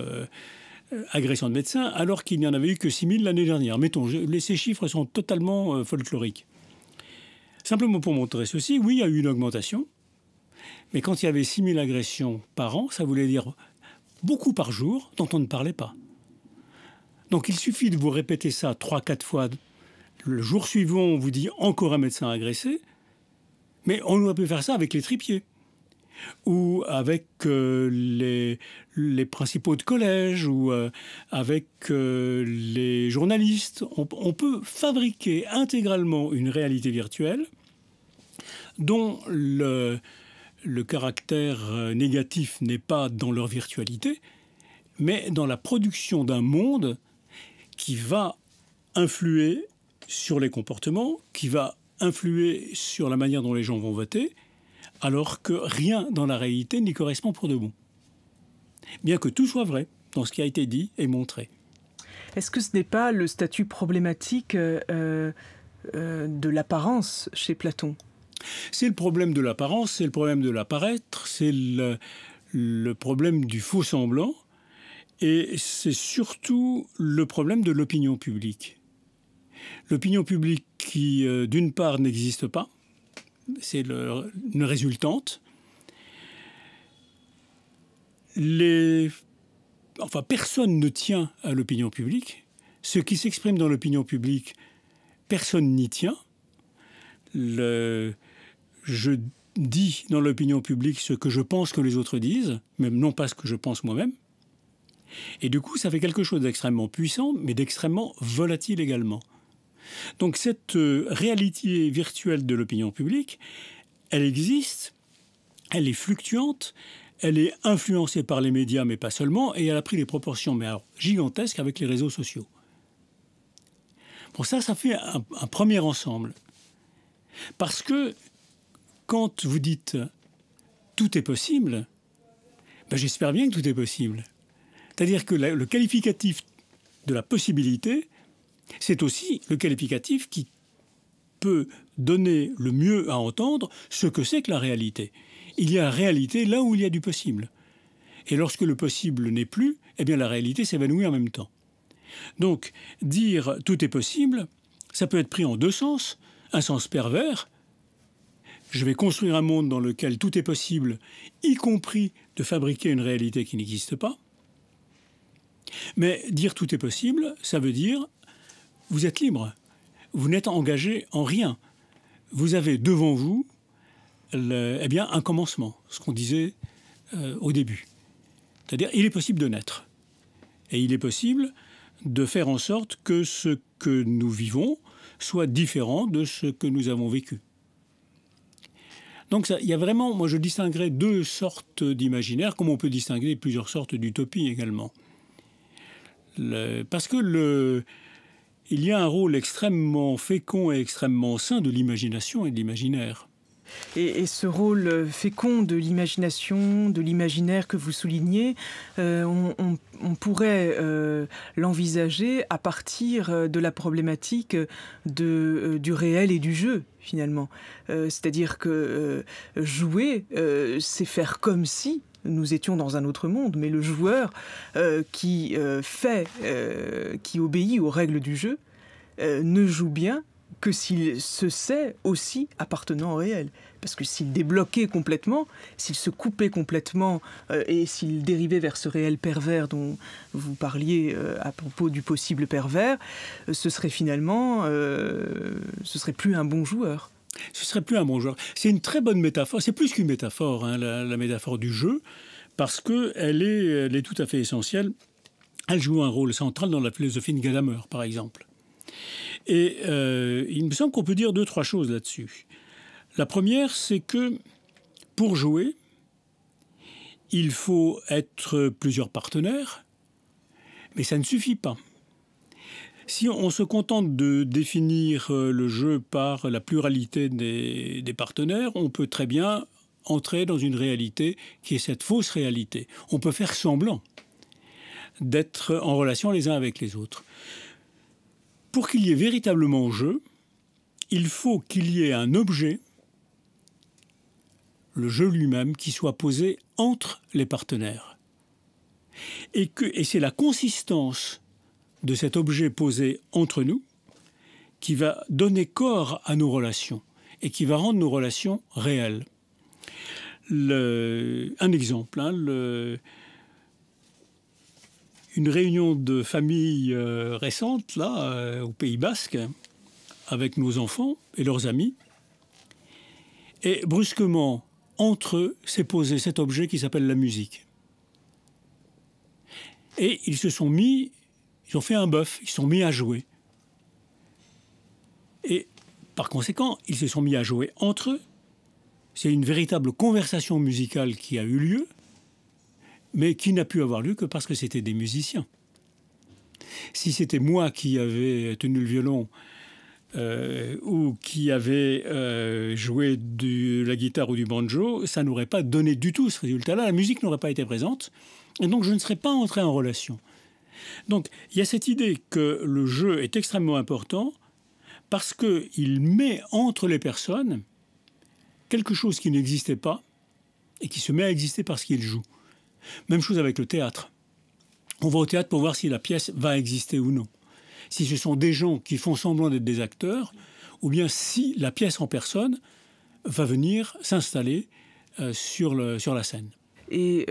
agressions de médecins, alors qu'il n'y en avait eu que 6 000 l'année dernière. Mettons, ces chiffres sont totalement folkloriques. Simplement pour montrer ceci, oui, il y a eu une augmentation, mais quand il y avait 6 000 agressions par an, ça voulait dire beaucoup par jour dont on ne parlait pas. Donc il suffit de vous répéter ça 3-4 fois. Le jour suivant, on vous dit encore un médecin agressé, mais on aurait pu faire ça avec les tripiers ou avec les principaux de collège ou avec les journalistes. On peut fabriquer intégralement une réalité virtuelle dont le caractère négatif n'est pas dans leur virtualité, mais dans la production d'un monde qui va influer sur les comportements, qui va influer sur la manière dont les gens vont voter, alors que rien dans la réalité n'y correspond pour de bon. Bien que tout soit vrai dans ce qui a été dit et montré. Est-ce que ce n'est pas le statut problématique de l'apparence chez Platon ? C'est le problème de l'apparence, c'est le problème de l'apparaître, c'est le problème du faux semblant, et c'est surtout le problème de l'opinion publique. L'opinion publique qui, d'une part, n'existe pas, c'est une résultante. Personne ne tient à l'opinion publique. Ce qui s'exprime dans l'opinion publique, personne n'y tient. Je dis dans l'opinion publique ce que je pense que les autres disent, même non pas ce que je pense moi-même. Et du coup, ça fait quelque chose d'extrêmement puissant, mais d'extrêmement volatile également. Donc cette réalité virtuelle de l'opinion publique, elle existe, elle est fluctuante, elle est influencée par les médias, mais pas seulement, et elle a pris des proportions gigantesques avec les réseaux sociaux. Bon, ça fait un premier ensemble. Parce que quand vous dites « tout est possible », j'espère bien que tout est possible. C'est-à-dire que le qualificatif de la possibilité, c'est aussi le qualificatif qui peut donner le mieux à entendre ce que c'est que la réalité. Il y a réalité là où il y a du possible. Et lorsque le possible n'est plus, eh bien la réalité s'évanouit en même temps. Donc, dire « tout est possible », ça peut être pris en deux sens. Un sens pervers. Je vais construire un monde dans lequel tout est possible, y compris de fabriquer une réalité qui n'existe pas. Mais dire « tout est possible », ça veut dire vous êtes libre. Vous n'êtes engagé en rien. Vous avez devant vous un commencement, ce qu'on disait au début. C'est-à-dire, il est possible de naître. Et il est possible de faire en sorte que ce que nous vivons soit différent de ce que nous avons vécu. Donc il y a vraiment, moi je distinguerais deux sortes d'imaginaire, comme on peut distinguer plusieurs sortes d'utopie également. Parce que il y a un rôle extrêmement fécond et extrêmement sain de l'imagination et de l'imaginaire. Et ce rôle fécond de l'imagination, de l'imaginaire que vous soulignez, on pourrait l'envisager à partir de la problématique du réel et du jeu, finalement. C'est-à-dire que jouer, c'est faire comme si nous étions dans un autre monde, mais le joueur qui obéit aux règles du jeu ne joue bien que s'il se sait aussi appartenant au réel. Parce que s'il débloquait complètement, s'il se coupait complètement et s'il dérivait vers ce réel pervers dont vous parliez à propos du possible pervers, ce serait finalement, ce serait plus un bon joueur. Ce serait plus un bon joueur. C'est une très bonne métaphore. C'est plus qu'une métaphore, hein, la métaphore du jeu, parce qu'elle est tout à fait essentielle. Elle joue un rôle central dans la philosophie de Gadamer, par exemple. Et il me semble qu'on peut dire 2-3 choses là-dessus. La première, c'est que pour jouer, il faut être plusieurs partenaires, mais ça ne suffit pas. Si on se contente de définir le jeu par la pluralité des partenaires, on peut très bien entrer dans une réalité qui est cette fausse réalité. On peut faire semblant d'être en relation les uns avec les autres. Pour qu'il y ait véritablement jeu, il faut qu'il y ait un objet, le jeu lui-même, qui soit posé entre les partenaires. Et c'est la consistance de cet objet posé entre nous qui va donner corps à nos relations et qui va rendre nos relations réelles. Un exemple, une réunion de famille récente, là, au Pays Basque, avec nos enfants et leurs amis. Et brusquement, entre eux, s'est posé cet objet qui s'appelle la musique. Et ils ont fait un bœuf, ils se sont mis à jouer. Et par conséquent, ils se sont mis à jouer entre eux. C'est une véritable conversation musicale qui a eu lieu, mais qui n'a pu avoir lieu que parce que c'était des musiciens. Si c'était moi qui avais tenu le violon ou qui avait joué de la guitare ou du banjo, ça n'aurait pas donné du tout ce résultat-là. La musique n'aurait pas été présente, et donc je ne serais pas entré en relation. Donc il y a cette idée que le jeu est extrêmement important parce qu'il met entre les personnes quelque chose qui n'existait pas et qui se met à exister parce qu'il joue. Même chose avec le théâtre. On va au théâtre pour voir si la pièce va exister ou non. Si ce sont des gens qui font semblant d'être des acteurs, ou bien si la pièce en personne va venir s'installer sur la scène. Et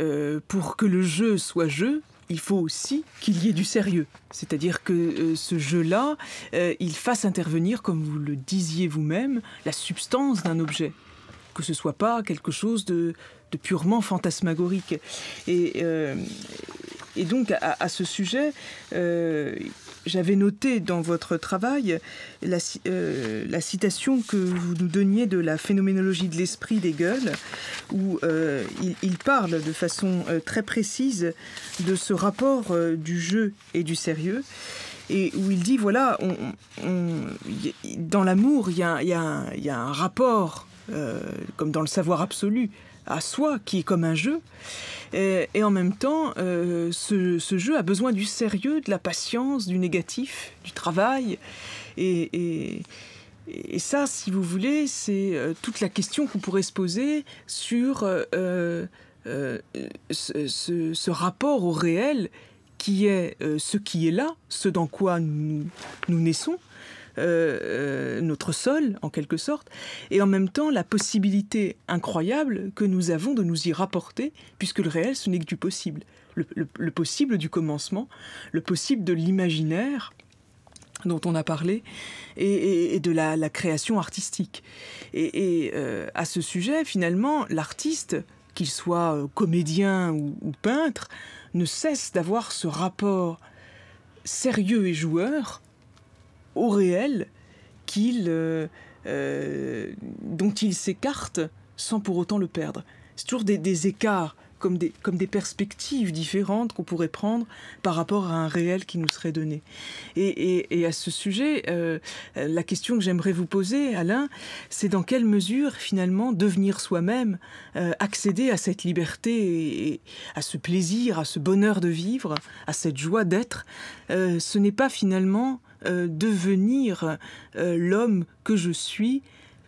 pour que le jeu soit jeu, il faut aussi qu'il y ait du sérieux. C'est-à-dire que ce jeu-là, il fasse intervenir, comme vous le disiez vous-même, la substance d'un objet. Que ce ne soit pas quelque chose de purement fantasmagorique. Et donc, à ce sujet, j'avais noté dans votre travail la citation que vous nous donniez de la phénoménologie de l'esprit d'Hegel, où il parle de façon très précise de ce rapport du jeu et du sérieux, et où il dit, voilà, dans l'amour, il y a un rapport, comme dans le savoir absolu, à soi, qui est comme un jeu. Et en même temps, ce jeu a besoin du sérieux, de la patience, du négatif, du travail. Et ça, si vous voulez, c'est toute la question qu'on pourrait se poser sur ce rapport au réel qui est ce qui est là, ce dans quoi nous naissons, notre sol, en quelque sorte, et en même temps la possibilité incroyable que nous avons de nous y rapporter, puisque le réel, ce n'est que du possible. Le possible du commencement, le possible de l'imaginaire dont on a parlé, et de la création artistique. Et à ce sujet, finalement, l'artiste, qu'il soit comédien ou peintre, ne cesse d'avoir ce rapport sérieux et joueur au réel dont il s'écarte sans pour autant le perdre. C'est toujours des écarts, comme des perspectives différentes qu'on pourrait prendre par rapport à un réel qui nous serait donné. Et à ce sujet, la question que j'aimerais vous poser, Alain, c'est dans quelle mesure, finalement, devenir soi-même, accéder à cette liberté et à ce plaisir, à ce bonheur de vivre, à cette joie d'être, ce n'est pas finalement devenir l'homme que je suis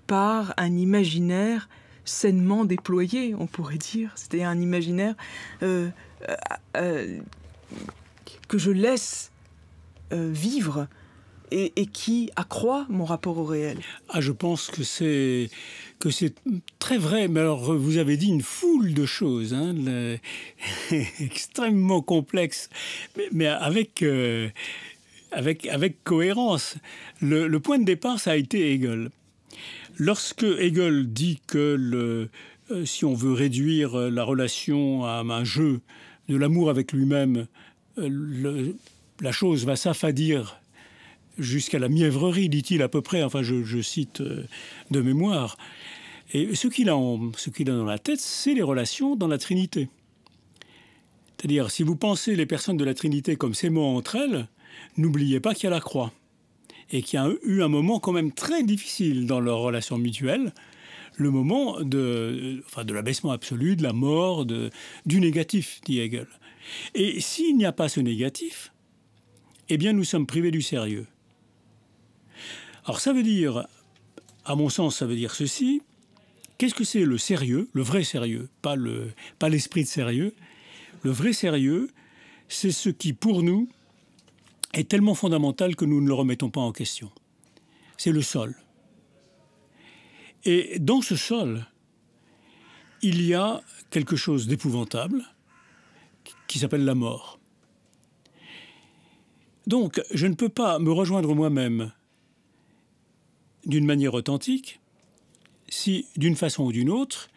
par un imaginaire sainement déployé, on pourrait dire. C'est-à-dire un imaginaire que je laisse vivre et qui accroît mon rapport au réel. Ah, je pense que c'est très vrai. Mais alors, vous avez dit une foule de choses, extrêmement complexes, mais avec cohérence. Le point de départ, ça a été Hegel. Lorsque Hegel dit que si on veut réduire la relation à un jeu de l'amour avec lui-même, la chose va s'affadir jusqu'à la mièvrerie, dit-il à peu près, enfin je cite de mémoire. Et ce qu'il a dans la tête, c'est les relations dans la Trinité. C'est-à-dire, si vous pensez les personnes de la Trinité comme s'aimant entre elles, n'oubliez pas qu'il y a la croix. Et qu'il y a eu un moment quand même très difficile dans leur relation mutuelle, le moment de l'abaissement absolu, de la mort, du négatif, dit Hegel. Et s'il n'y a pas ce négatif, eh bien nous sommes privés du sérieux. Alors ça veut dire, à mon sens, ça veut dire ceci. Qu'est-ce que c'est le sérieux, le vrai sérieux, pas l'esprit de sérieux? Le vrai sérieux, c'est ce qui, pour nous, est tellement fondamental que nous ne le remettons pas en question. C'est le sol. Et dans ce sol, il y a quelque chose d'épouvantable qui s'appelle la mort. Donc, je ne peux pas me rejoindre moi-même d'une manière authentique si, d'une façon ou d'une autre,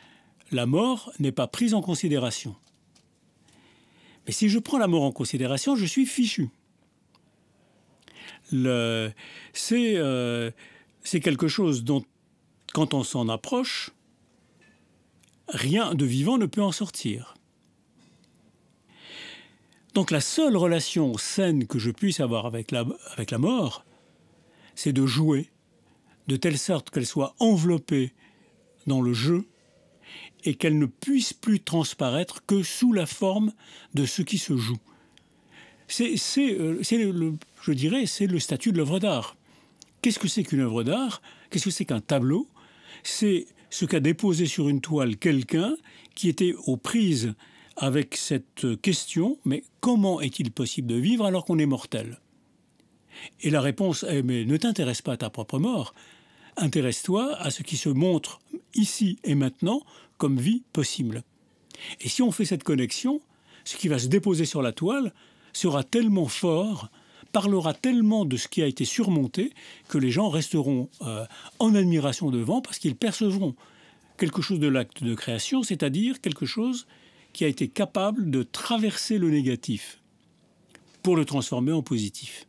la mort n'est pas prise en considération. Mais si je prends la mort en considération, je suis fichu. C'est quelque chose dont, quand on s'en approche, rien de vivant ne peut en sortir. Donc la seule relation saine que je puisse avoir avec la mort, c'est de jouer de telle sorte qu'elle soit enveloppée dans le jeu et qu'elle ne puisse plus transparaître que sous la forme de ce qui se joue. Je dirais, c'est le statut de l'œuvre d'art. Qu'est-ce que c'est qu'une œuvre d'art? Qu'est-ce que c'est qu'un tableau? C'est ce qu'a déposé sur une toile quelqu'un qui était aux prises avec cette question, mais comment est-il possible de vivre alors qu'on est mortel? Et la réponse est, mais ne t'intéresse pas à ta propre mort, intéresse-toi à ce qui se montre ici et maintenant comme vie possible. Et si on fait cette connexion, ce qui va se déposer sur la toile sera tellement fort, parlera tellement de ce qui a été surmonté, que les gens resteront en admiration devant parce qu'ils percevront quelque chose de l'acte de création, c'est-à-dire quelque chose qui a été capable de traverser le négatif pour le transformer en positif.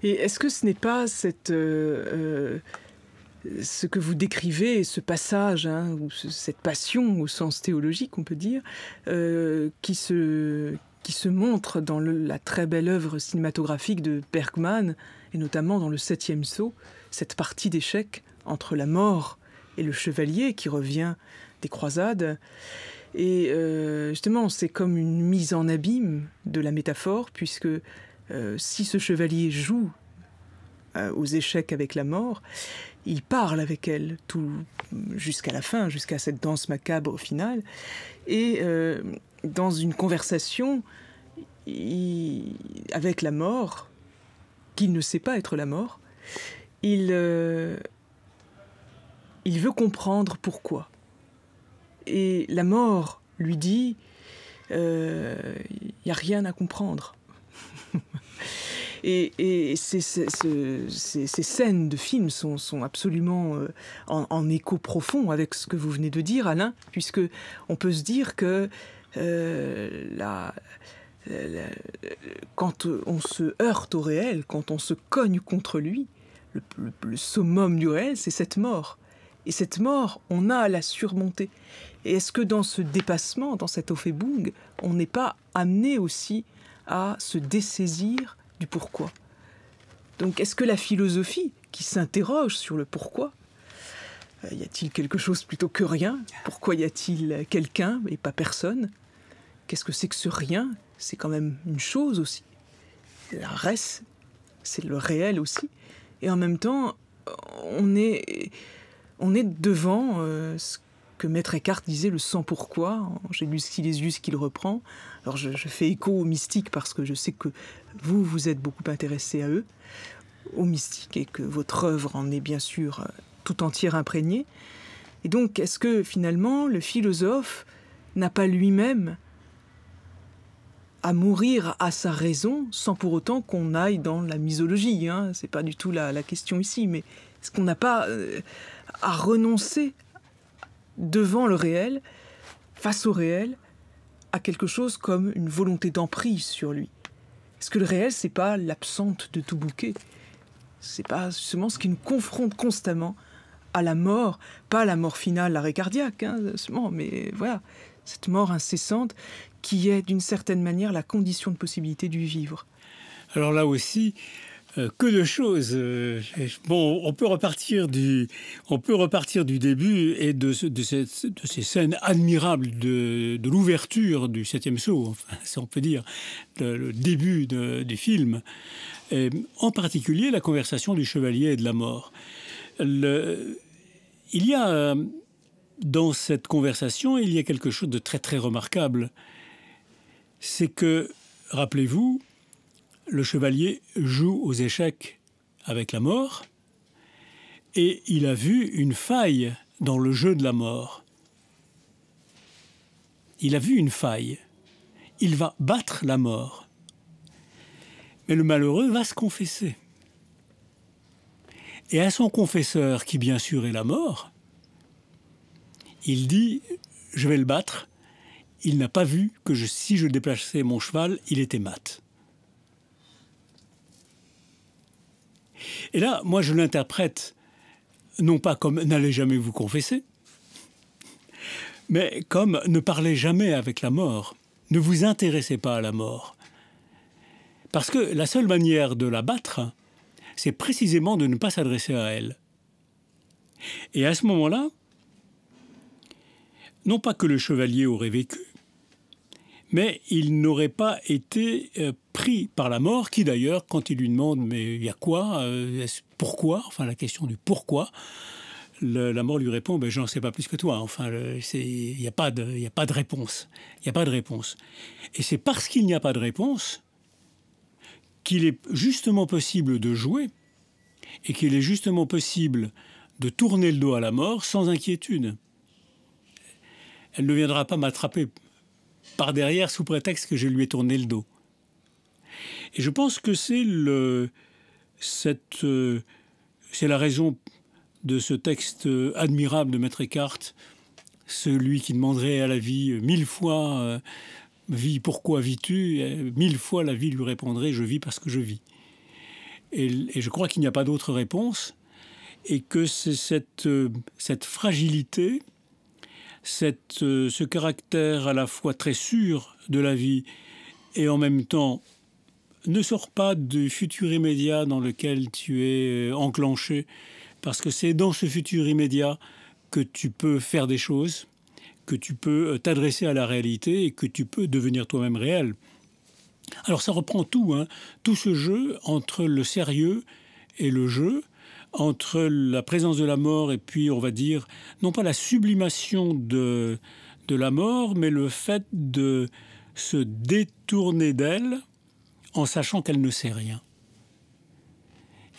Et est-ce que ce n'est pas ce que vous décrivez, ce passage, ou cette passion au sens théologique, on peut dire, qui se montre dans la très belle œuvre cinématographique de Bergman, et notamment dans le 7e Sceau, cette partie d'échec entre la mort et le chevalier qui revient des croisades. Et justement, c'est comme une mise en abîme de la métaphore, puisque si ce chevalier joue aux échecs avec la mort, il parle avec elle tout jusqu'à la fin, jusqu'à cette danse macabre finale. Et dans une conversation avec la mort, qu'il ne sait pas être la mort, il veut comprendre pourquoi. Et la mort lui dit, y a rien à comprendre. Et ces scènes de films sont absolument en écho profond avec ce que vous venez de dire, Alain, puisque on peut se dire que quand on se heurte au réel, quand on se cogne contre lui, le summum du réel, c'est cette mort. Et cette mort, on a à la surmonter. Et est-ce que dans ce dépassement, dans cette Aufhebung, on n'est pas amené aussi à se dessaisir du pourquoi? Donc est-ce que la philosophie, qui s'interroge sur le pourquoi, y a-t-il quelque chose plutôt que rien? Pourquoi y a-t-il quelqu'un et pas personne? Qu'est-ce que c'est que ce rien? C'est quand même une chose aussi. La res, c'est le réel aussi. Et en même temps, on est devant ce que Maître Eckhart disait, le sans pourquoi. J'ai lu Silesius qui le reprend. Alors je fais écho aux mystiques parce que je sais que vous êtes beaucoup intéressé à eux, aux mystiques, et que votre œuvre en est bien sûr tout entière imprégnée. Et donc, est-ce que finalement le philosophe n'a pas lui-même à mourir à sa raison sans pour autant qu'on aille dans la misologie, c'est pas du tout la question ici, mais est-ce qu'on n'a pas à renoncer devant le réel, face au réel, à quelque chose comme une volonté d'emprise sur lui? Est-ce que le réel, c'est pas l'absente de tout bouquet? C'est pas justement ce qui nous confronte constamment à la mort, pas la mort finale, l'arrêt cardiaque, mais voilà, cette mort incessante qui est d'une certaine manière la condition de possibilité du vivre. Alors là aussi, que de choses. On peut repartir du début et de ces scènes admirables de l'ouverture du 7e Sceau, enfin, si on peut dire, le début du film. Et en particulier, la conversation du chevalier et de la mort. Il y a, dans cette conversation, il y a quelque chose de très très remarquable. C'est que rappelez-vous, le chevalier joue aux échecs avec la mort et il a vu une faille dans le jeu de la mort. Il a vu une faille. Il va battre la mort. Mais le malheureux va se confesser. Et à son confesseur, qui bien sûr est la mort, il dit « je vais le battre ». Il n'a pas vu que si je déplaçais mon cheval, il était mat. Et là, moi, je l'interprète non pas comme « n'allez jamais vous confesser », mais comme « ne parlez jamais avec la mort ». Ne vous intéressez pas à la mort. Parce que la seule manière de la battre, c'est précisément de ne pas s'adresser à elle. Et à ce moment-là, non pas que le chevalier aurait vécu, mais il n'aurait pas été pris par la mort, qui d'ailleurs, quand il lui demande « mais il y a quoi pourquoi ?» Enfin, la question du « pourquoi ?» la mort lui répond « j'en sais pas plus que toi ». Enfin, il n'y a pas de réponse. Il n'y a pas de réponse. Et c'est parce qu'il n'y a pas de réponse qu'il est justement possible de jouer et qu'il est justement possible de tourner le dos à la mort sans inquiétude. Elle ne viendra pas m'attraper par derrière sous prétexte que je lui ai tourné le dos. Et je pense que c'est la raison de ce texte admirable de Maître Eckhart, celui qui demanderait à la vie 1000 fois « Vie, pourquoi vis-tu » 1000 fois la vie lui répondrait « Je vis parce que je vis ». Et je crois qu'il n'y a pas d'autre réponse et que c'est cette fragilité, ce caractère à la fois très sûr de la vie et en même temps ne sort pas du futur immédiat dans lequel tu es enclenché, parce que c'est dans ce futur immédiat que tu peux faire des choses, que tu peux t'adresser à la réalité et que tu peux devenir toi-même réel. Alors ça reprend tout, hein, tout ce jeu entre le sérieux et le jeu, entre la présence de la mort et puis, on va dire, non pas la sublimation de la mort, mais le fait de se détourner d'elle en sachant qu'elle ne sait rien.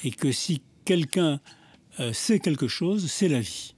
Et que si quelqu'un sait quelque chose, c'est la vie.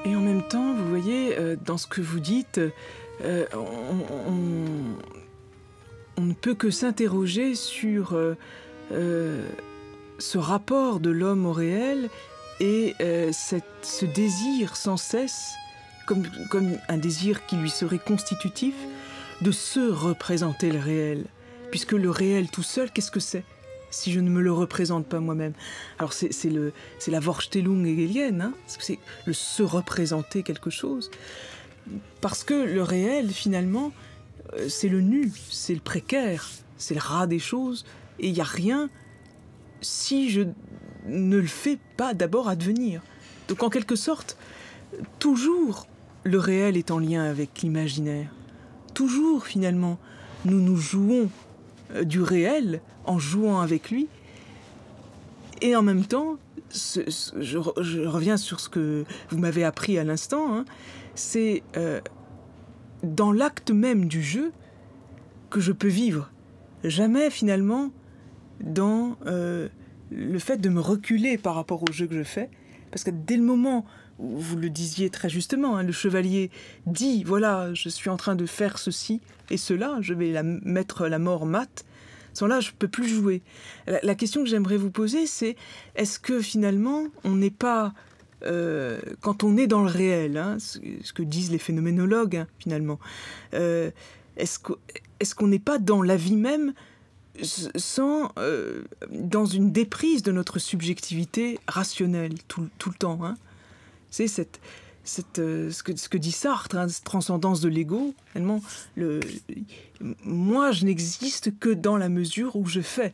Et en même temps, vous voyez, dans ce que vous dites, on ne peut que s'interroger sur ce rapport de l'homme au réel et ce désir sans cesse, comme un désir qui lui serait constitutif, de se représenter le réel. Puisque le réel tout seul, qu'est-ce que c'est si je ne me le représente pas moi-même? Alors c'est la Vorstellung hegelienne, hein, c'est le se représenter quelque chose. Parce que le réel, finalement, c'est le nu, c'est le précaire, c'est le ras des choses, et il n'y a rien si je ne le fais pas d'abord advenir. Donc en quelque sorte, toujours le réel est en lien avec l'imaginaire. Toujours, finalement, nous jouons du réel en jouant avec lui. Et en même temps, je reviens sur ce que vous m'avez appris à l'instant, hein, c'est dans l'acte même du jeu que je peux vivre. Jamais, finalement, dans le fait de me reculer par rapport au jeu que je fais. Parce que dès le moment où vous le disiez très justement, hein, le chevalier dit, voilà, je suis en train de faire ceci et cela, je vais mettre la mort mate, sans là, je ne peux plus jouer. La question que j'aimerais vous poser, c'est est-ce que finalement, on n'est pas, quand on est dans le réel, hein, ce que disent les phénoménologues, hein, finalement, est-ce qu'on n'est pas dans la vie même dans une déprise de notre subjectivité rationnelle tout le temps, hein. C'est ce que dit Sartre, hein, cette transcendance de l'ego. Moi, je n'existe que dans la mesure où je fais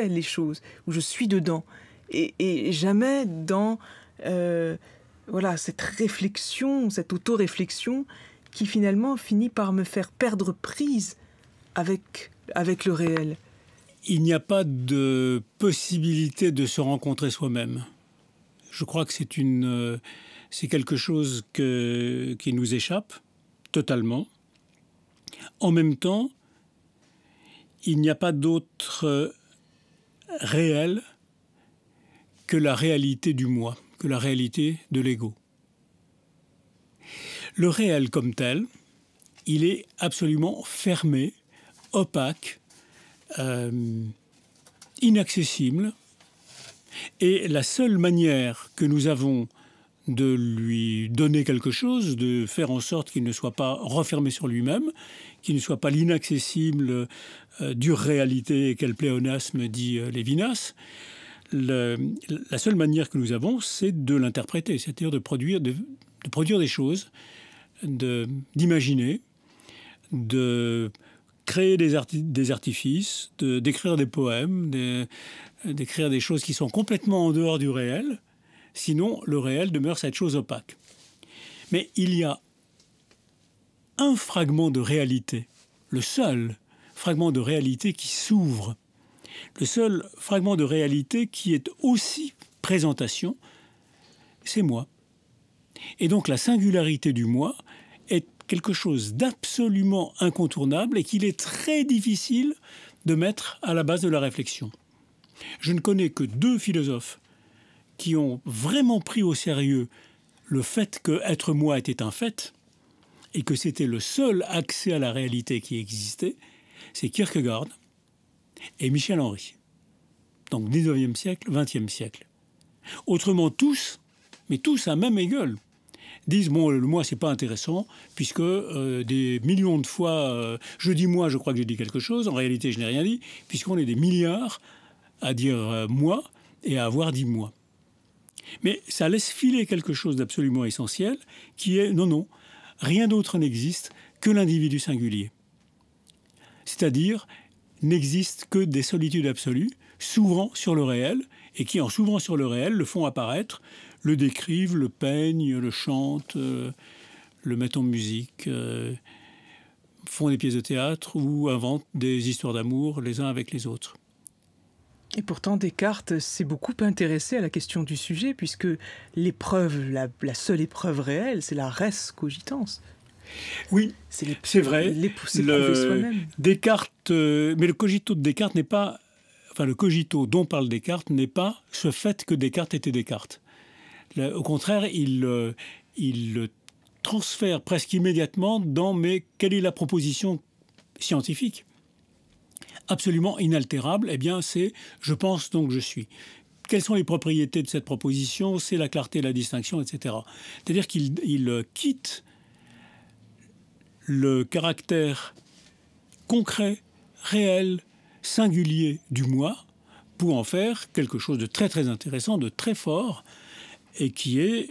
les choses, où je suis dedans, et jamais dans cette réflexion, cette auto-réflexion qui finalement finit par me faire perdre prise avec le réel. Il n'y a pas de possibilité de se rencontrer soi-même. Je crois que c'est quelque chose qui nous échappe totalement. En même temps, il n'y a pas d'autre réel que la réalité du moi, que la réalité de l'ego. Le réel comme tel, il est absolument fermé, opaque, inaccessible. Et la seule manière que nous avons de lui donner quelque chose, de faire en sorte qu'il ne soit pas refermé sur lui-même, qu'il ne soit pas l'inaccessible dure réalité quel pléonasme dit Lévinas, la seule manière que nous avons, c'est de l'interpréter, c'est-à-dire de produire des choses, d'imaginer, de créer des artifices, d'écrire des poèmes, d'écrire des choses qui sont complètement en dehors du réel. Sinon, le réel demeure cette chose opaque. Mais il y a un fragment de réalité, le seul fragment de réalité qui s'ouvre, le seul fragment de réalité qui est aussi présentation, c'est moi. Et donc la singularité du moi est quelque chose d'absolument incontournable et qu'il est très difficile de mettre à la base de la réflexion. Je ne connais que 2 philosophes qui ont vraiment pris au sérieux le fait que être moi était un fait et que c'était le seul accès à la réalité qui existait, c'est Kierkegaard et Michel Henry. Donc 19e siècle, 20e siècle. Autrement, tous, mais tous à même égale, disent, bon, le moi, c'est pas intéressant, puisque des millions de fois, je dis moi, je crois que j'ai dit quelque chose, en réalité, je n'ai rien dit, puisqu'on est des milliards à dire moi et à avoir dit moi. Mais ça laisse filer quelque chose d'absolument essentiel, qui est, non, rien d'autre n'existe que l'individu singulier. C'est-à-dire, n'existe que des solitudes absolues, s'ouvrant sur le réel, et qui, en s'ouvrant sur le réel, le font apparaître, le décrivent, le peignent, le chantent, le mettent en musique, font des pièces de théâtre ou inventent des histoires d'amour les uns avec les autres. Et pourtant, Descartes s'est beaucoup intéressé à la question du sujet, puisque l'épreuve, la seule épreuve réelle, c'est la res cogitans. Oui, c'est vrai. S'éprouver soi-même. Descartes, mais le cogito de Descartes n'est pas... Enfin, le cogito dont parle Descartes n'est pas ce fait que Descartes était Descartes. Au contraire, il le transfère presque immédiatement dans « mais quelle est la proposition scientifique ?» Absolument inaltérable, eh bien c'est « je pense donc je suis ». Quelles sont les propriétés de cette proposition? C'est la clarté, la distinction, etc. C'est-à-dire qu'il quitte le caractère concret, réel, singulier du moi pour en faire quelque chose de très très intéressant, de très fort, et qui est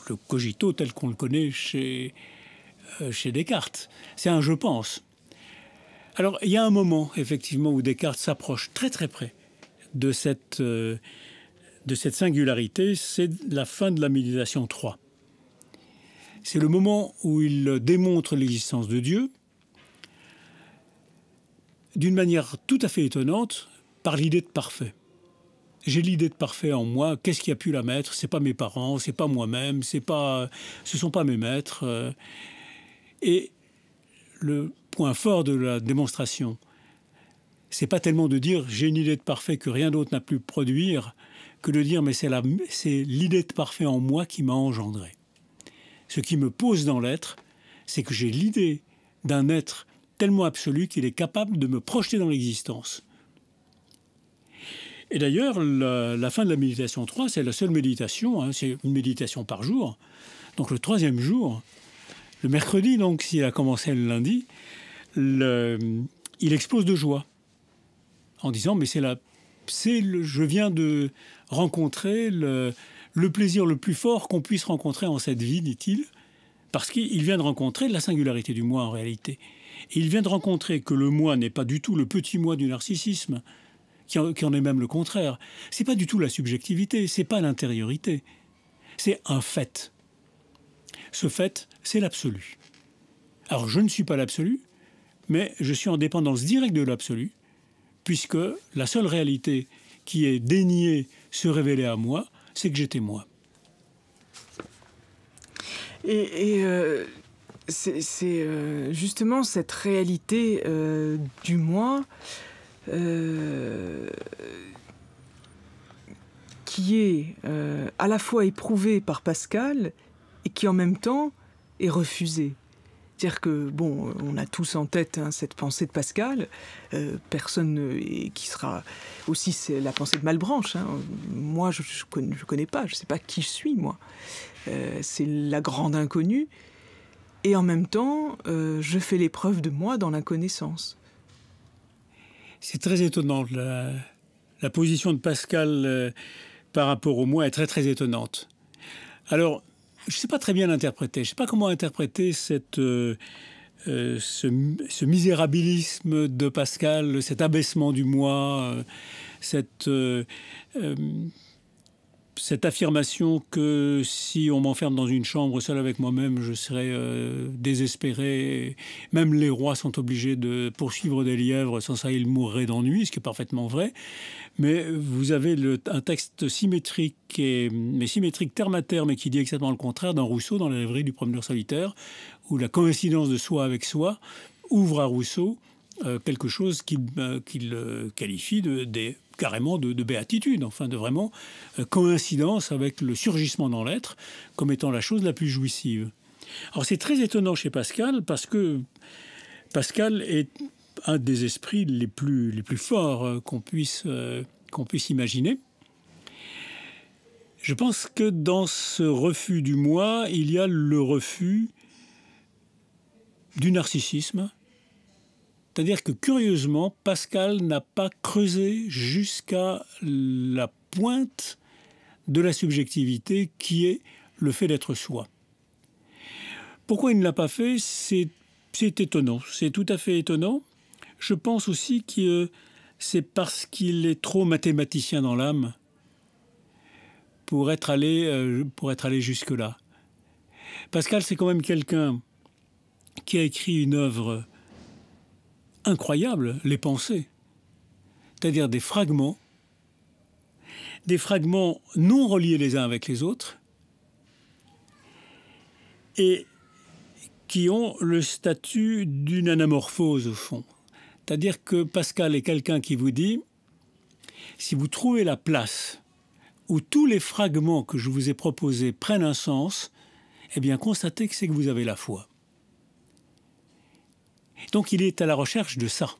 le cogito tel qu'on le connaît chez Descartes. C'est un « je pense ». Alors, il y a un moment, effectivement, où Descartes s'approche très très près de cette singularité, c'est la fin de la méditation 3. C'est le moment où il démontre l'existence de Dieu d'une manière tout à fait étonnante par l'idée de parfait. J'ai l'idée de parfait en moi. Qu'est-ce qui a pu la mettre? C'est pas mes parents, c'est pas moi-même, ce sont pas mes maîtres. Et le point fort de la démonstration, c'est pas tellement de dire j'ai une idée de parfait que rien d'autre n'a pu produire, que de dire mais c'est l'idée de parfait en moi qui m'a engendré. Ce qui me pose dans l'être, c'est que j'ai l'idée d'un être tellement absolu qu'il est capable de me projeter dans l'existence. Et d'ailleurs, la fin de la méditation 3, c'est la seule méditation, hein, c'est une méditation par jour. Donc le 3e jour, le mercredi, donc s'il a commencé le lundi, il explose de joie en disant mais je viens de rencontrer le plaisir le plus fort qu'on puisse rencontrer en cette vie, dit-il, parce qu'il vient de rencontrer la singularité du moi en réalité. Et il vient de rencontrer que le moi n'est pas du tout le petit moi du narcissisme, qui en est même le contraire. C'est pas du tout la subjectivité, c'est pas l'intériorité, c'est un fait. Ce fait, c'est l'absolu. Alors je ne suis pas l'absolu, mais je suis en dépendance directe de l'absolu, puisque la seule réalité qui est daignée se révéler à moi, c'est que j'étais moi. C'est justement cette réalité du moi qui est à la fois éprouvée par Pascal et qui en même temps est refusée. C'est-à-dire que, bon, on a tous en tête cette pensée de Pascal, personne qui sera aussi, c'est la pensée de Malebranche. Moi, je connais pas, je sais pas qui je suis, moi. C'est la grande inconnue. Et en même temps, je fais l'épreuve de moi dans l'inconnaissance. C'est très étonnant. La position de Pascal par rapport au moi est très très étonnante. Alors, je ne sais pas très bien l'interpréter. Je ne sais pas comment interpréter ce misérabilisme de Pascal, cet abaissement du moi, cette affirmation que si on m'enferme dans une chambre seul avec moi-même, je serai désespéré. Même les rois sont obligés de poursuivre des lièvres, sans ça ils mourraient d'ennui, ce qui est parfaitement vrai. Mais vous avez un texte symétrique, mais symétrique terme à terme, et qui dit exactement le contraire d'un Rousseau dans les rêveries du promeneur solitaire, où la coïncidence de soi avec soi ouvre à Rousseau quelque chose qu'il qualifie carrément de béatitude, enfin de vraiment coïncidence avec le surgissement dans l'être comme étant la chose la plus jouissive. Alors c'est très étonnant chez Pascal parce que Pascal est un des esprits les plus forts qu'on puisse imaginer. Je pense que dans ce refus du moi, il y a le refus du narcissisme. C'est-à-dire que, curieusement, Pascal n'a pas creusé jusqu'à la pointe de la subjectivité qui est le fait d'être soi. Pourquoi il ne l'a pas fait? C'est étonnant, c'est tout à fait étonnant. Je pense aussi que c'est parce qu'il est trop mathématicien dans l'âme pour être allé jusque-là. Pascal, c'est quand même quelqu'un qui a écrit une œuvre incroyable, les pensées, c'est-à-dire des fragments non reliés les uns avec les autres et qui ont le statut d'une anamorphose au fond. C'est-à-dire que Pascal est quelqu'un qui vous dit, si vous trouvez la place où tous les fragments que je vous ai proposés prennent un sens, eh bien constatez que c'est que vous avez la foi. Donc il est à la recherche de ça.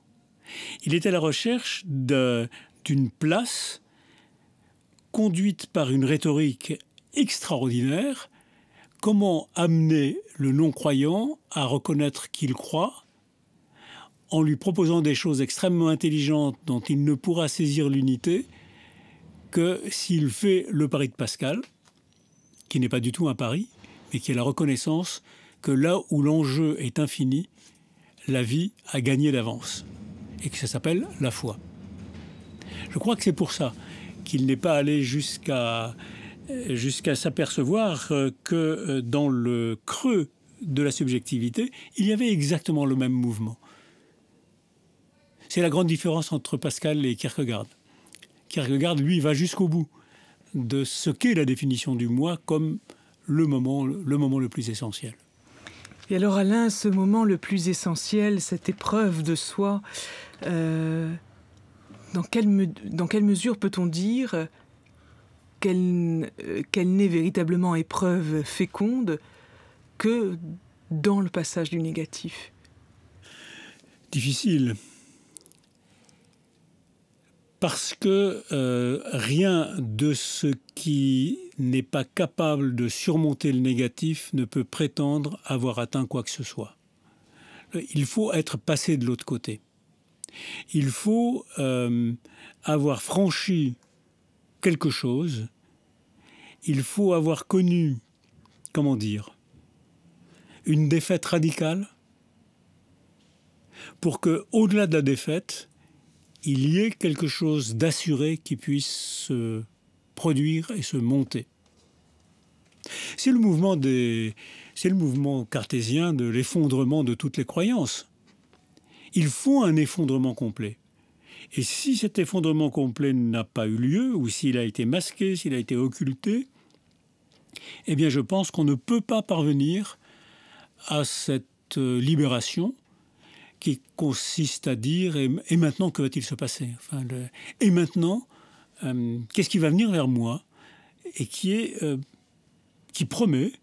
Il est à la recherche d'une place conduite par une rhétorique extraordinaire. Comment amener le non-croyant à reconnaître qu'il croit en lui proposant des choses extrêmement intelligentes dont il ne pourra saisir l'unité que s'il fait le pari de Pascal, qui n'est pas du tout un pari, mais qui est la reconnaissance que là où l'enjeu est infini, la vie a gagné d'avance, et que ça s'appelle la foi. Je crois que c'est pour ça qu'il n'est pas allé jusqu'à s'apercevoir que dans le creux de la subjectivité, il y avait exactement le même mouvement. C'est la grande différence entre Pascal et Kierkegaard. Kierkegaard, lui, va jusqu'au bout de ce qu'est la définition du moi comme le moment le plus essentiel. Et alors Alain, ce moment le plus essentiel, cette épreuve de soi, dans quelle mesure peut-on dire qu'elle n'est véritablement épreuve féconde que dans le passage du négatif? Difficile. Parce que rien de ce qui n'est pas capable de surmonter le négatif ne peut prétendre avoir atteint quoi que ce soit. Il faut être passé de l'autre côté. Il faut avoir franchi quelque chose. Il faut avoir connu, comment dire, une défaite radicale pour que, au-delà de la défaite, il y ait quelque chose d'assuré qui puisse se produire et se monter. C'est le mouvement cartésien de l'effondrement de toutes les croyances. Il faut un effondrement complet. Et si cet effondrement complet n'a pas eu lieu, ou s'il a été masqué, s'il a été occulté, eh bien je pense qu'on ne peut pas parvenir à cette libération qui consiste à dire « et maintenant, que va-t-il se passer ?» Et maintenant, qu'est-ce qui va venir vers moi et qui promet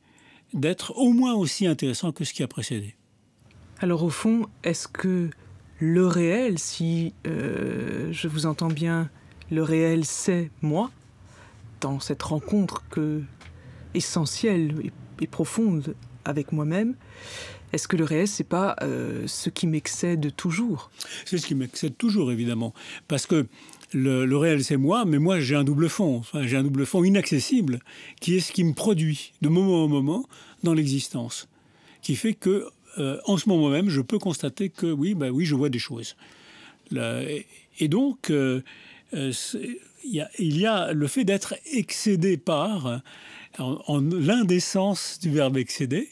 d'être au moins aussi intéressant que ce qui a précédé. Alors au fond, est-ce que le réel, si je vous entends bien, le réel c'est moi, dans cette rencontre essentielle et profonde avec moi-même, est-ce que le réel, c'est pas ce qui m'excède toujours? C'est ce qui m'excède toujours, évidemment. Parce que le réel, c'est moi, mais moi, j'ai un double fond. Enfin, j'ai un double fond inaccessible, qui est ce qui me produit de moment en moment dans l'existence. Qui fait que, en ce moment même, je peux constater que oui, je vois des choses. Et donc, il y a le fait d'être excédé par, en l'un des sens du verbe excéder,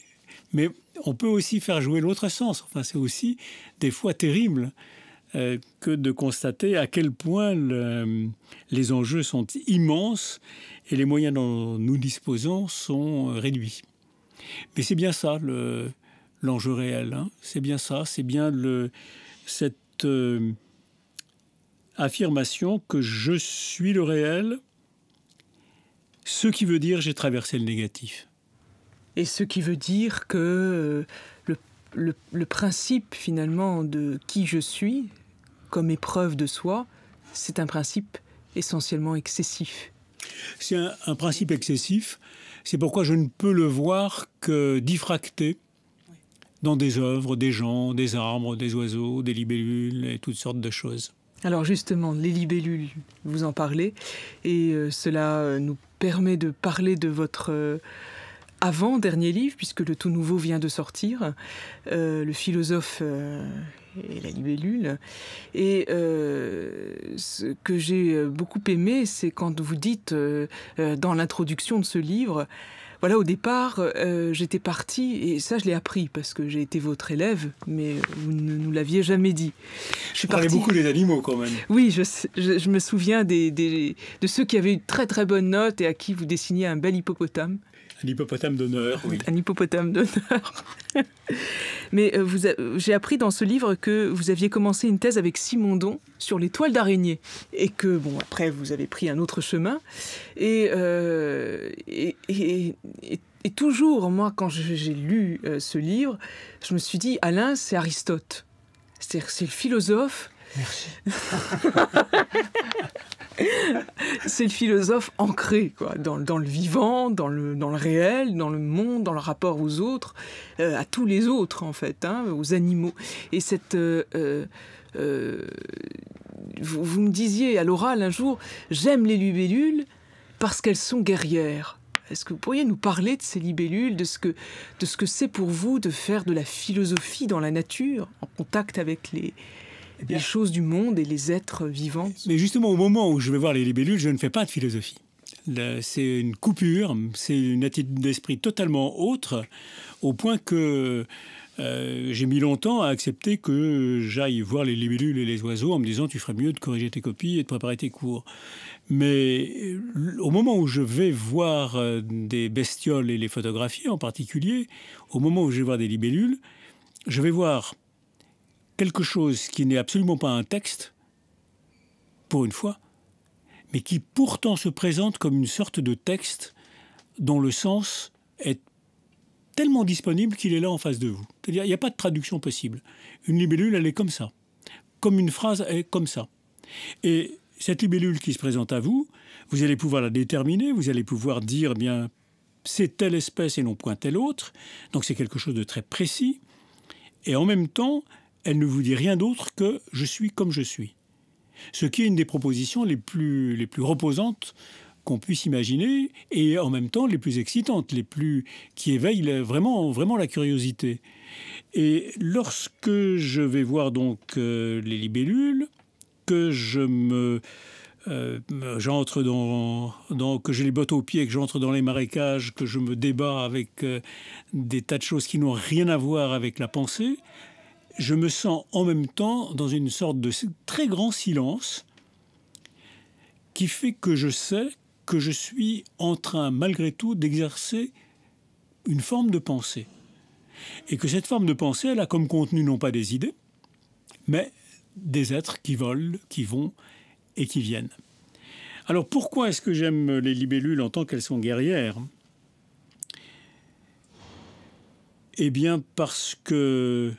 mais on peut aussi faire jouer l'autre sens. Enfin, c'est aussi des fois terrible que de constater à quel point les enjeux sont immenses et les moyens dont nous disposons sont réduits. Mais c'est bien ça, l'enjeu réel. Hein. C'est bien ça, c'est bien cette affirmation que je suis le réel, ce qui veut dire j'ai traversé le négatif. Et ce qui veut dire que le principe finalement de qui je suis, comme épreuve de soi, c'est un principe essentiellement excessif. C'est un principe excessif, c'est pourquoi je ne peux le voir que diffracté dans des œuvres, des gens, des arbres, des oiseaux, des libellules et toutes sortes de choses. Alors justement, les libellules, vous en parlez, et cela nous permet de parler de votre avant-dernier livre, puisque le tout nouveau vient de sortir, Le philosophe et la libellule. Et ce que j'ai beaucoup aimé, c'est quand vous dites dans l'introduction de ce livre, voilà, au départ, j'étais partie, et ça je l'ai appris parce que j'ai été votre élève, mais vous ne nous l'aviez jamais dit. Je parlais beaucoup des animaux quand même. Oui, je me souviens de ceux qui avaient une très très bonne note et à qui vous dessiniez un bel hippopotame. Un hippopotame d'honneur, oui. Un hippopotame d'honneur. Mais j'ai appris dans ce livre que vous aviez commencé une thèse avec Simondon sur les toiles d'araignée. Et que, bon, après, vous avez pris un autre chemin. Et toujours, moi, quand j'ai lu ce livre, je me suis dit, Alain, c'est Aristote. C'est-à-dire, c'est le philosophe. Merci. C'est le philosophe ancré quoi, dans le vivant, dans le réel, dans le monde, dans le rapport aux autres, à tous les autres en fait, hein, aux animaux. Et vous me disiez à l'oral un jour, j'aime les libellules parce qu'elles sont guerrières. Est-ce que vous pourriez nous parler de ces libellules, de ce que c'est pour vous de faire de la philosophie dans la nature, en contact avec les choses du monde et les êtres vivants? Mais justement, au moment où je vais voir les libellules, je ne fais pas de philosophie. C'est une coupure, c'est une attitude d'esprit totalement autre, au point que j'ai mis longtemps à accepter que j'aille voir les libellules et les oiseaux en me disant « tu ferais mieux de corriger tes copies et de préparer tes cours ». Mais au moment où je vais voir des bestioles et les photographier en particulier, au moment où je vais voir des libellules, je vais voir quelque chose qui n'est absolument pas un texte, pour une fois, mais qui pourtant se présente comme une sorte de texte dont le sens est tellement disponible qu'il est là en face de vous. C'est-à-dire, il n'y a pas de traduction possible. Une libellule, elle est comme ça. Comme une phrase, elle est comme ça. Et cette libellule qui se présente à vous, vous allez pouvoir la déterminer, vous allez pouvoir dire, eh bien, c'est telle espèce et non point telle autre. Donc c'est quelque chose de très précis. Et en même temps, elle ne vous dit rien d'autre que « je suis comme je suis ». Ce qui est une des propositions les plus reposantes qu'on puisse imaginer, et en même temps les plus excitantes, qui éveillent vraiment la curiosité. Et lorsque je vais voir donc les libellules, que j'entre que j'ai les bottes aux pieds, que j'entre dans les marécages, que je me débat avec des tas de choses qui n'ont rien à voir avec la pensée, je me sens en même temps dans une sorte de très grand silence qui fait que je sais que je suis en train, malgré tout, d'exercer une forme de pensée. Et que cette forme de pensée, elle a comme contenu non pas des idées, mais des êtres qui volent, qui vont et qui viennent. Alors pourquoi est-ce que j'aime les libellules en tant qu'elles sont guerrières? Eh bien parce que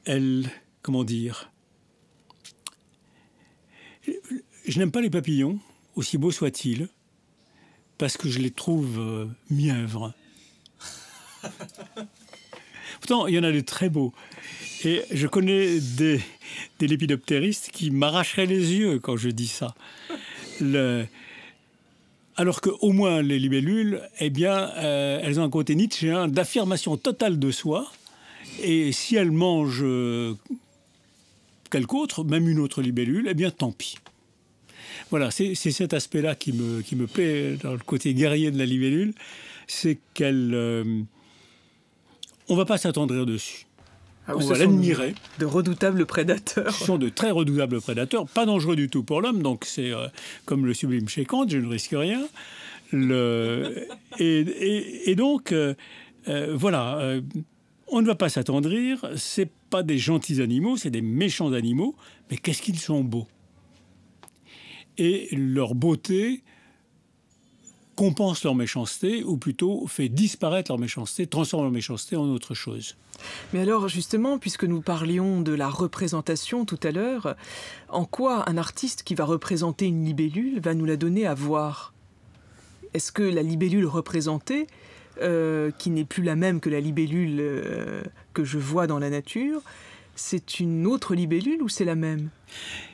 elles, comment dire, je n'aime pas les papillons, aussi beaux soient-ils, parce que je les trouve mièvres. Pourtant, il y en a de très beaux. Et je connais des lépidoptéristes qui m'arracheraient les yeux quand je dis ça. Alors qu'au moins, les libellules, eh bien, elles ont un côté nietzschéen d'affirmation totale de soi. Et si elles mangent quelque autre, même une autre libellule, eh bien, tant pis. Voilà, c'est cet aspect-là qui me plaît dans le côté guerrier de la libellule, c'est qu'elle... on ne va pas s'attendrir dessus. Ah, on va l'admirer. De redoutables prédateurs. Ce sont de très redoutables prédateurs, pas dangereux du tout pour l'homme, donc c'est comme le sublime chez Kant, je ne risque rien. Et donc, voilà, on ne va pas s'attendrir, c'est pas des gentils animaux, c'est des méchants animaux, mais qu'est-ce qu'ils sont beaux! Et leur beauté compense leur méchanceté, ou plutôt fait disparaître leur méchanceté, transforme leur méchanceté en autre chose. Mais alors justement, puisque nous parlions de la représentation tout à l'heure, en quoi un artiste qui va représenter une libellule va nous la donner à voir? Est-ce que la libellule représentée, qui n'est plus la même que la libellule que je vois dans la nature, c'est une autre libellule ou c'est la même?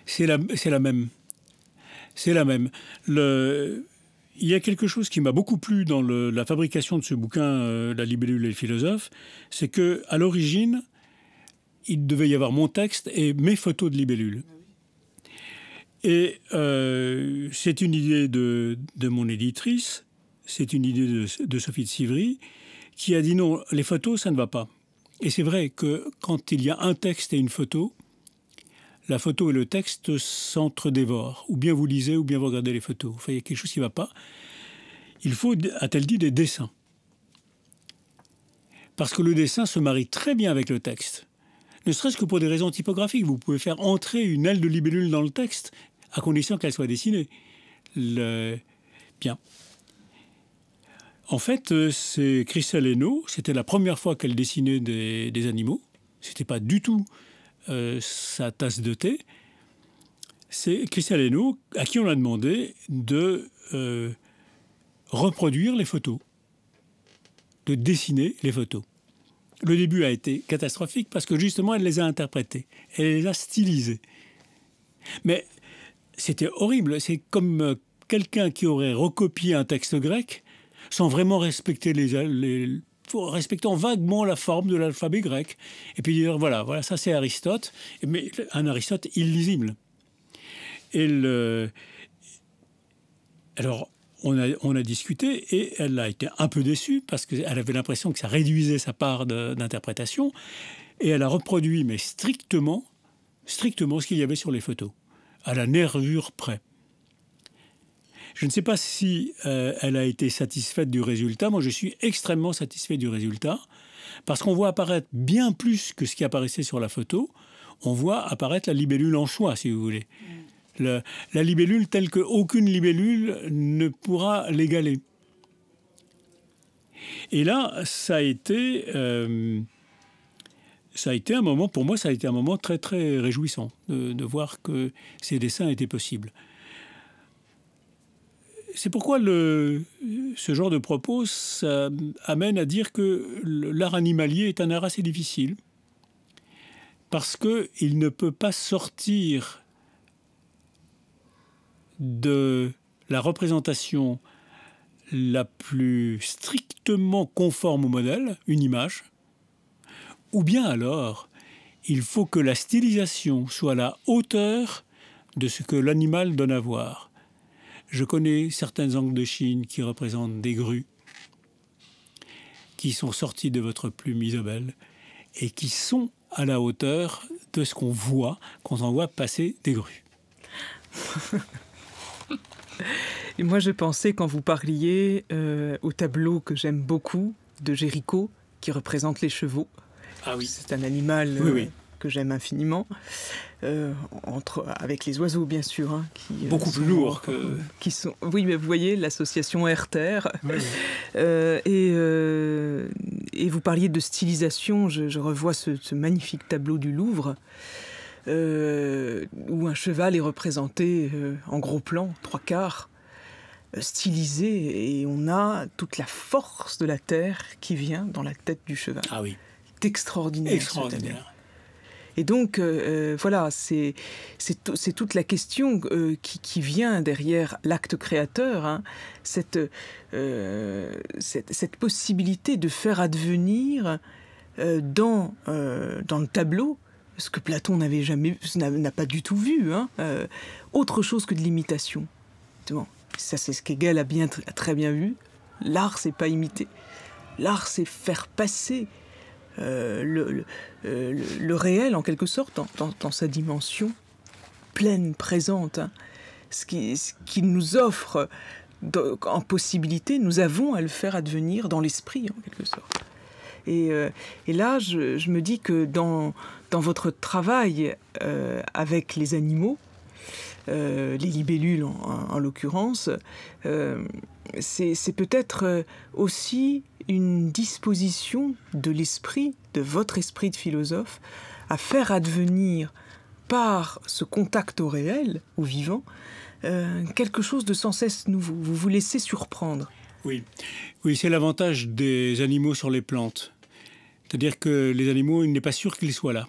C'est la même. C'est la même. Il y a quelque chose qui m'a beaucoup plu dans la fabrication de ce bouquin, La libellule et le philosophe, c'est qu'à l'origine, il devait y avoir mon texte et mes photos de libellules. Et c'est une idée de mon éditrice, c'est une idée de Sophie de Sivry, qui a dit non, les photos, ça ne va pas. Et c'est vrai que quand il y a un texte et une photo, la photo et le texte s'entre-dévorent. Ou bien vous lisez, ou bien vous regardez les photos. Enfin, il y a quelque chose qui ne va pas. Il faut, a-t-elle dit, des dessins. Parce que le dessin se marie très bien avec le texte. Ne serait-ce que pour des raisons typographiques. Vous pouvez faire entrer une aile de libellule dans le texte, à condition qu'elle soit dessinée. Bien. En fait, c'est Christelle Hainaut. C'était la première fois qu'elle dessinait des animaux. C'était pas du tout sa tasse de thé. C'est Christelle Hainaut à qui on a demandé de reproduire les photos, de dessiner les photos. Le début a été catastrophique parce que justement elle les a interprétées, elle les a stylisées. Mais c'était horrible, c'est comme quelqu'un qui aurait recopié un texte grec sans vraiment respecter respectant vaguement la forme de l'alphabet grec. Et puis dire, voilà, ça c'est Aristote, mais un Aristote illisible. Alors, on a discuté et elle a été un peu déçue parce qu'elle avait l'impression que ça réduisait sa part d'interprétation. Et elle a reproduit, mais strictement ce qu'il y avait sur les photos, à la nervure près. Je ne sais pas si elle a été satisfaite du résultat. Moi, je suis extrêmement satisfait du résultat parce qu'on voit apparaître bien plus que ce qui apparaissait sur la photo. On voit apparaître la libellule anchois, si vous voulez. La libellule telle qu'aucune libellule ne pourra l'égaler. Et là, ça a été un moment, pour moi, ça a été un moment très, très réjouissant de voir que ces dessins étaient possibles. C'est pourquoi ce genre de propos ça amène à dire que l'art animalier est un art assez difficile parce qu'il ne peut pas sortir de la représentation la plus strictement conforme au modèle, une image, ou bien alors il faut que la stylisation soit à la hauteur de ce que l'animal donne à voir. Je connais certaines angles de Chine qui représentent des grues, qui sont sorties de votre plume Isobel et qui sont à la hauteur de ce qu'on voit quand on voit passer des grues. Et moi, je pensais, quand vous parliez au tableau que j'aime beaucoup, de Géricault, qui représente les chevaux. Ah oui. C'est un animal oui. Que j'aime infiniment, avec les oiseaux, bien sûr. Hein, beaucoup plus lourds que... Oui, mais vous voyez, l'association air-terre. Oui. Et vous parliez de stylisation, je revois ce magnifique tableau du Louvre, où un cheval est représenté en gros plan, 3/4, stylisé, et on a toute la force de la terre qui vient dans la tête du cheval. Ah oui. C'est extraordinaire. Extraordinaire. Et donc, voilà, c'est toute la question qui vient derrière l'acte créateur, hein, cette possibilité de faire advenir dans le tableau, ce que Platon n'a pas du tout vu, hein, autre chose que de l'imitation. Bon, ça, c'est ce qu'Hegel a très bien vu. L'art, c'est pas imiter. L'art, c'est faire passer le réel, en quelque sorte, dans sa dimension pleine, présente. Hein. Ce qui nous offre en possibilité, nous avons à le faire advenir dans l'esprit, en quelque sorte. Et là, je me dis que dans votre travail avec les animaux, les libellules en l'occurrence, c'est peut-être aussi une disposition de l'esprit, de votre esprit de philosophe, à faire advenir par ce contact au réel, au vivant, quelque chose de sans cesse nouveau. Vous vous laissez surprendre. Oui, c'est l'avantage des animaux sur les plantes. C'est-à-dire que les animaux, il n'est pas sûr qu'ils soient là.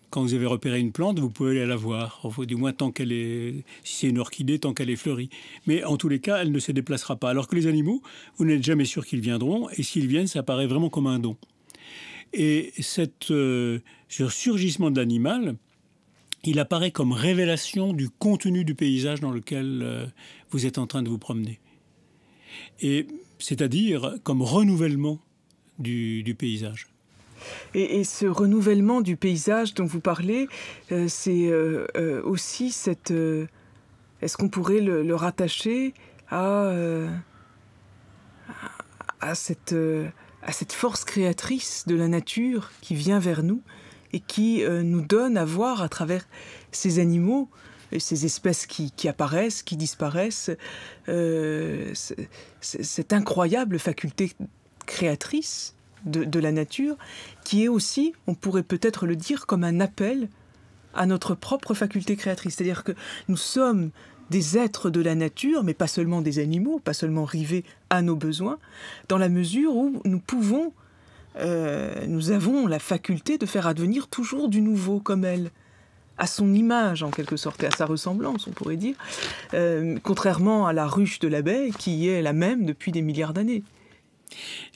Quand vous avez repéré une plante, vous pouvez aller la voir. Enfin, du moins, tant qu'elle est... Si c'est une orchidée, tant qu'elle est fleurie. Mais en tous les cas, elle ne se déplacera pas. Alors que les animaux, vous n'êtes jamais sûr qu'ils viendront. Et s'ils viennent, ça paraît vraiment comme un don. Et ce surgissement de l'animal, il apparaît comme révélation du contenu du paysage dans lequel vous êtes en train de vous promener. Et c'est-à-dire comme renouvellement du paysage. Et ce renouvellement du paysage dont vous parlez, c'est aussi cette... est-ce qu'on pourrait le rattacher à cette force créatrice de la nature qui vient vers nous et qui nous donne à voir à travers ces animaux, ces espèces qui apparaissent, qui disparaissent, cette incroyable faculté créatrice de la nature, qui est aussi, on pourrait peut-être le dire, comme un appel à notre propre faculté créatrice. C'est-à-dire que nous sommes des êtres de la nature, mais pas seulement des animaux, pas seulement rivés à nos besoins, dans la mesure où nous pouvons, nous avons la faculté de faire advenir toujours du nouveau comme elle, à son image, en quelque sorte, et à sa ressemblance, on pourrait dire, contrairement à la ruche de l'abeille, qui est la même depuis des milliards d'années.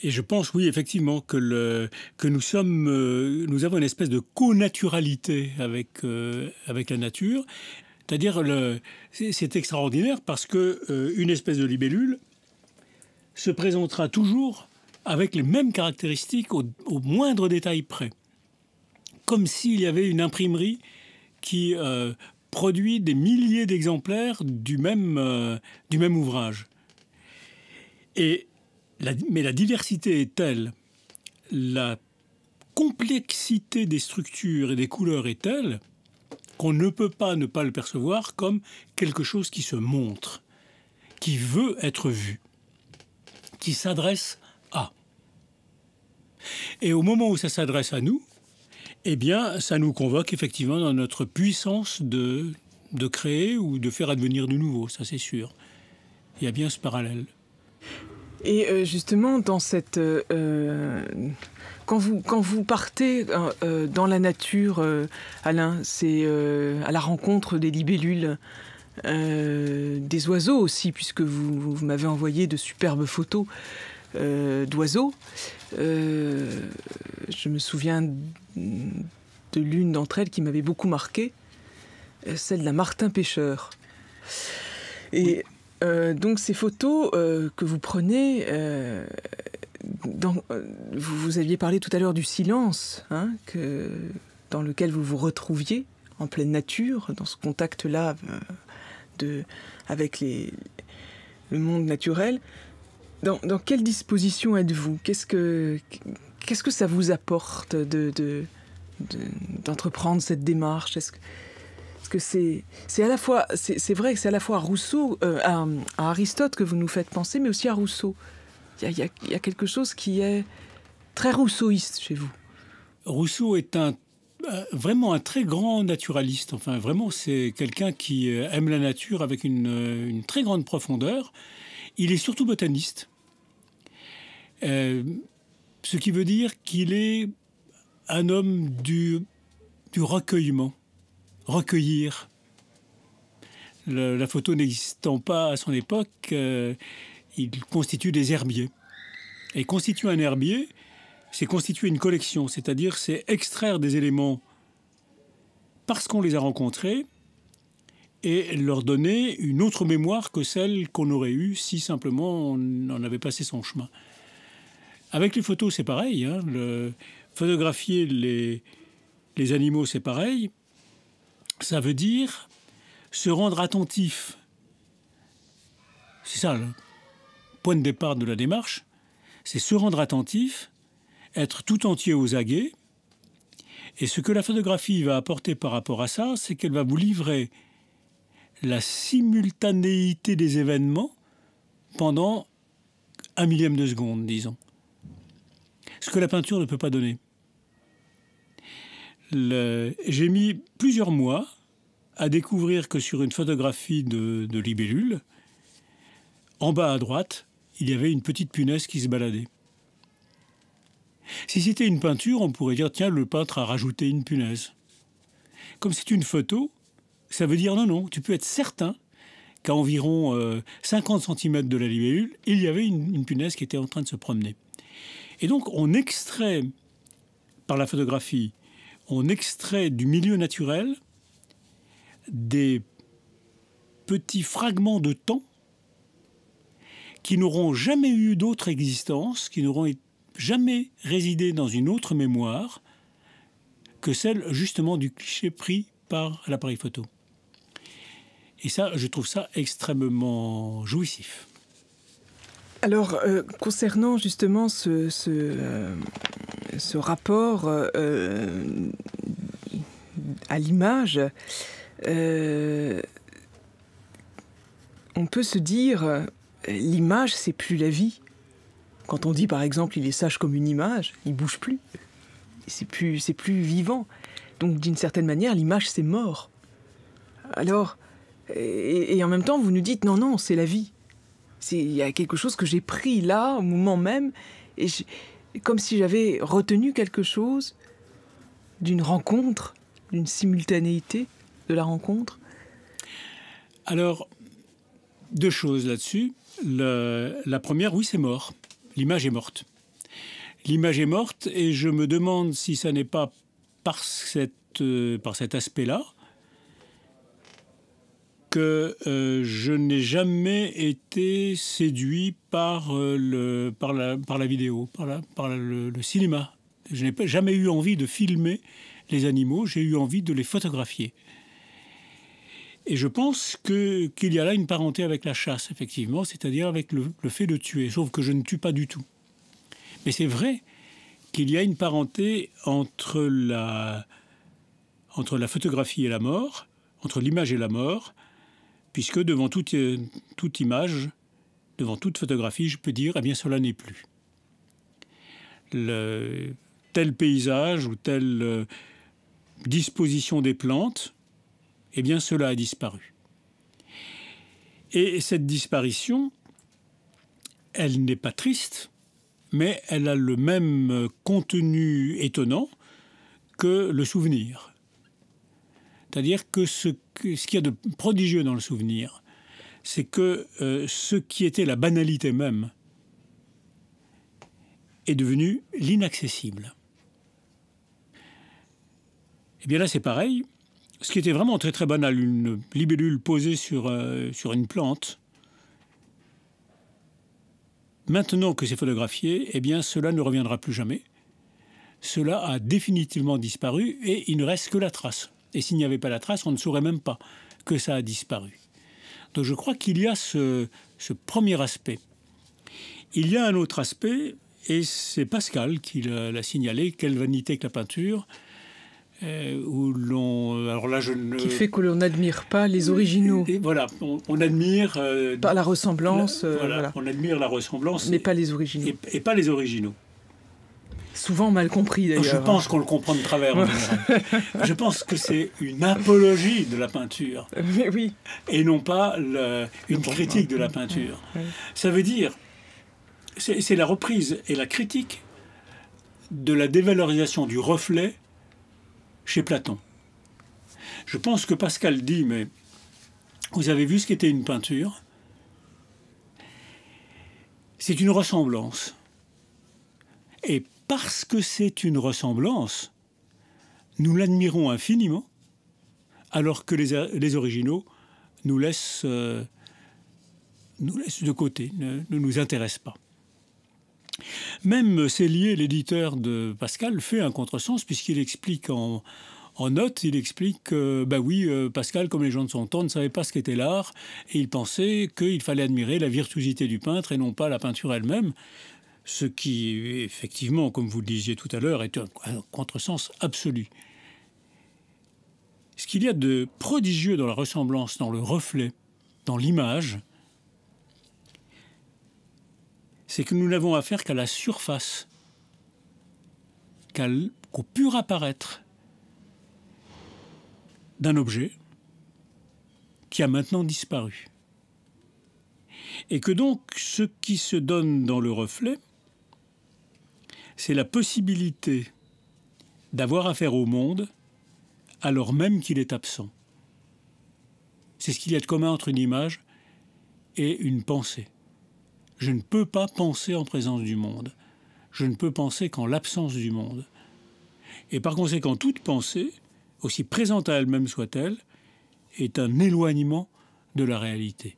Et je pense, oui, effectivement, que nous avons une espèce de connaturalité avec la nature. C'est-à-dire, c'est extraordinaire parce qu'une espèce de libellule se présentera toujours avec les mêmes caractéristiques au moindre détail près. Comme s'il y avait une imprimerie qui produit des milliers d'exemplaires du même ouvrage. Mais la diversité est telle, la complexité des structures et des couleurs est telle qu'on ne peut pas ne pas le percevoir comme quelque chose qui se montre, qui veut être vu, qui s'adresse à. Et au moment où ça s'adresse à nous, eh bien, ça nous convoque effectivement dans notre puissance de créer ou de faire advenir du nouveau, ça c'est sûr. Il y a bien ce parallèle. Et justement, dans cette, quand vous partez dans la nature, Alain, c'est à la rencontre des libellules, des oiseaux aussi, puisque vous m'avez envoyé de superbes photos d'oiseaux. Je me souviens de l'une d'entre elles qui m'avait beaucoup marqué, celle d'un martin pêcheur. Et donc ces photos que vous prenez, vous aviez parlé tout à l'heure du silence, hein, dans lequel vous vous retrouviez en pleine nature, dans ce contact-là avec le monde naturel. Dans quelle disposition êtes-vous ? Qu'est-ce que ça vous apporte d'entreprendre cette démarche ? Est-ce que c'est à la fois, c'est vrai que c'est à la fois à Rousseau, à Aristote que vous nous faites penser, mais aussi à Rousseau. Il y a quelque chose qui est très rousseauiste chez vous. Rousseau est vraiment un très grand naturaliste. Enfin, vraiment, c'est quelqu'un qui aime la nature avec une très grande profondeur. Il est surtout botaniste. Ce qui veut dire qu'il est un homme du recueillement. Recueillir. La photo n'existant pas à son époque, il constitue des herbiers. Et constituer un herbier, c'est constituer une collection, c'est-à-dire c'est extraire des éléments parce qu'on les a rencontrés et leur donner une autre mémoire que celle qu'on aurait eue si simplement on en avait passé son chemin. Avec les photos, c'est pareil. Hein, photographier les animaux, c'est pareil. Ça veut dire se rendre attentif. C'est ça le point de départ de la démarche. C'est se rendre attentif, être tout entier aux aguets. Et ce que la photographie va apporter par rapport à ça, c'est qu'elle va vous livrer la simultanéité des événements pendant 1 millième de seconde, disons. Ce que la peinture ne peut pas donner. J'ai mis plusieurs mois à découvrir que sur une photographie de libellule, en bas à droite, il y avait une petite punaise qui se baladait. Si c'était une peinture, on pourrait dire, tiens, le peintre a rajouté une punaise. Comme c'est une photo, ça veut dire non, tu peux être certain qu'à environ 50 cm de la libellule, il y avait une punaise qui était en train de se promener. Et donc, on extrait, par la photographie, on extrait du milieu naturel des petits fragments de temps qui n'auront jamais eu d'autre existence, qui n'auront jamais résidé dans une autre mémoire que celle justement du cliché pris par l'appareil photo. Et ça, je trouve ça extrêmement jouissif. Alors, concernant justement ce rapport à l'image, on peut se dire, l'image, c'est plus la vie. Quand on dit, par exemple, il est sage comme une image, il bouge plus. C'est plus vivant. Donc, d'une certaine manière, l'image, c'est mort. Alors, et en même temps, vous nous dites, non, c'est la vie. Il y a quelque chose que j'ai pris là, au moment même, et comme si j'avais retenu quelque chose d'une rencontre, d'une simultanéité de la rencontre? Alors, deux choses là-dessus. La première, oui, c'est mort. L'image est morte. L'image est morte et je me demande si ça n'est pas par cet aspect-là que je n'ai jamais été séduit par la vidéo, par le cinéma. Je n'ai jamais eu envie de filmer les animaux, j'ai eu envie de les photographier. Et je pense qu'il y a là une parenté avec la chasse, effectivement, c'est-à-dire avec le fait de tuer, sauf que je ne tue pas du tout. Mais c'est vrai qu'il y a une parenté entre la photographie et la mort, entre l'image et la mort, puisque devant toute image, devant toute photographie, je peux dire, eh bien, cela n'est plus. Tel paysage ou telle disposition des plantes, eh bien, cela a disparu. Et cette disparition, elle n'est pas triste, mais elle a le même contenu étonnant que le souvenir. C'est-à-dire que ce qu'il y a de prodigieux dans le souvenir, c'est que ce qui était la banalité même est devenu l'inaccessible. Et bien là, c'est pareil. Ce qui était vraiment très très banal, une libellule posée sur une plante, maintenant que c'est photographié, eh bien cela ne reviendra plus jamais. Cela a définitivement disparu et il ne reste que la trace. Et s'il n'y avait pas la trace, on ne saurait même pas que ça a disparu. Donc je crois qu'il y a ce premier aspect. Il y a un autre aspect, et c'est Pascal qui l'a signalé, quelle vanité que la peinture. Alors là, qui fait que l'on n'admire pas les originaux. Et voilà, on admire... pas la ressemblance. Voilà. On admire la ressemblance. Mais pas les originaux. Et pas les originaux. Souvent mal compris, d'ailleurs. Je pense qu'on le comprend de travers, en général. Je pense que c'est une apologie de la peinture. Mais oui. Et non pas une critique de la peinture. Ouais. Ça veut dire... C'est la reprise et la critique de la dévalorisation du reflet chez Platon. Je pense que Pascal dit, mais vous avez vu ce qu'était une peinture? C'est une ressemblance. Et parce que c'est une ressemblance, nous l'admirons infiniment, alors que les originaux nous laissent de côté, ne nous intéressent pas. Même Sellier, l'éditeur de Pascal, fait un contresens puisqu'il explique en note, il explique que, Pascal, comme les gens de son temps, ne savait pas ce qu'était l'art et il pensait qu'il fallait admirer la virtuosité du peintre et non pas la peinture elle-même, ce qui, effectivement, comme vous le disiez tout à l'heure, est un contresens absolu. Ce qu'il y a de prodigieux dans la ressemblance, dans le reflet, dans l'image, c'est que nous n'avons affaire qu'à la surface, qu'au pur apparaître d'un objet qui a maintenant disparu. Et que donc, ce qui se donne dans le reflet, c'est la possibilité d'avoir affaire au monde alors même qu'il est absent. C'est ce qu'il y a de commun entre une image et une pensée. Je ne peux pas penser en présence du monde. Je ne peux penser qu'en l'absence du monde. Et par conséquent, toute pensée, aussi présente à elle-même soit-elle, est un éloignement de la réalité.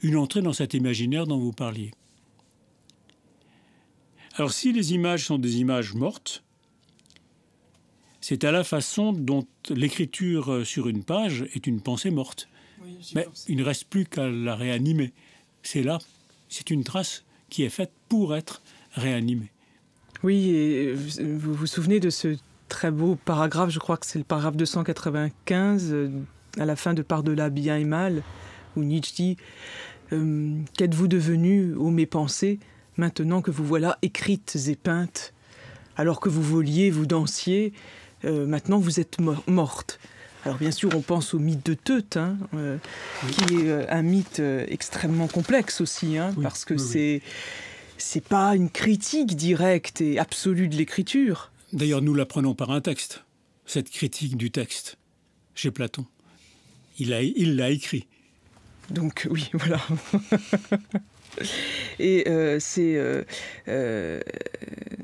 Une entrée dans cet imaginaire dont vous parliez. Alors si les images sont des images mortes, c'est à la façon dont l'écriture sur une page est une pensée morte. Oui, mais il ne reste plus qu'à la réanimer. C'est là. C'est une trace qui est faite pour être réanimée. Oui, et vous vous souvenez de ce très beau paragraphe, je crois que c'est le paragraphe 295, à la fin de Par-delà bien et mal, où Nietzsche dit « Qu'êtes-vous devenu, ô mes pensées, maintenant que vous voilà écrites et peintes, alors que vous voliez, vous dansiez, maintenant vous êtes morte ». Alors bien sûr, on pense au mythe de Teut, qui est un mythe extrêmement complexe aussi, parce que c'est pas une critique directe et absolue de l'écriture. D'ailleurs, nous l'apprenons par un texte. cette critique du texte chez Platon. Il l'a écrit. Donc oui, voilà. Et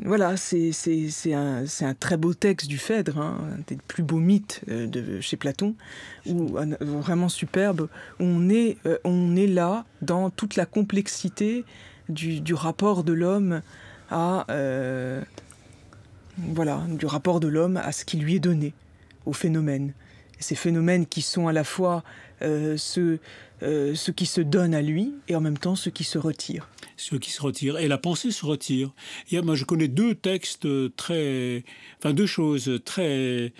voilà, c'est un très beau texte du Phèdre, hein, un des plus beaux mythes de chez Platon, vraiment superbe. On est là dans toute la complexité du rapport de l'homme à voilà, du rapport de l'homme à ce qui lui est donné, aux phénomènes. Et ces phénomènes qui sont à la fois ceux qui se donnent à lui et en même temps ceux qui se retirent. Ceux qui se retirent. Et la pensée se retire. Moi, je connais deux choses très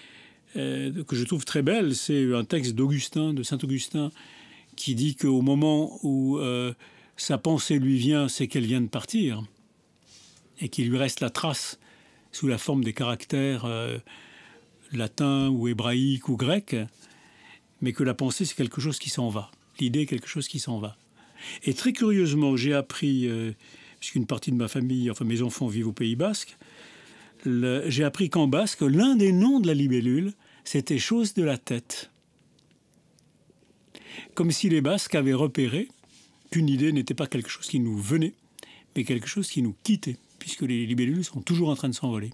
que je trouve très belles. C'est un texte d'Augustin, de Saint-Augustin, qui dit qu'au moment où sa pensée lui vient, c'est qu'elle vient de partir et qu'il lui reste la trace sous la forme des caractères latins ou hébraïques ou grecs, mais que la pensée, c'est quelque chose qui s'en va. L'idée est quelque chose qui s'en va. Et très curieusement, j'ai appris, puisqu'une partie de ma famille, enfin mes enfants vivent au Pays Basque, j'ai appris qu'en basque, l'un des noms de la libellule, c'était chose de la tête. Comme si les Basques avaient repéré qu'une idée n'était pas quelque chose qui nous venait, mais quelque chose qui nous quittait, puisque les libellules sont toujours en train de s'envoler.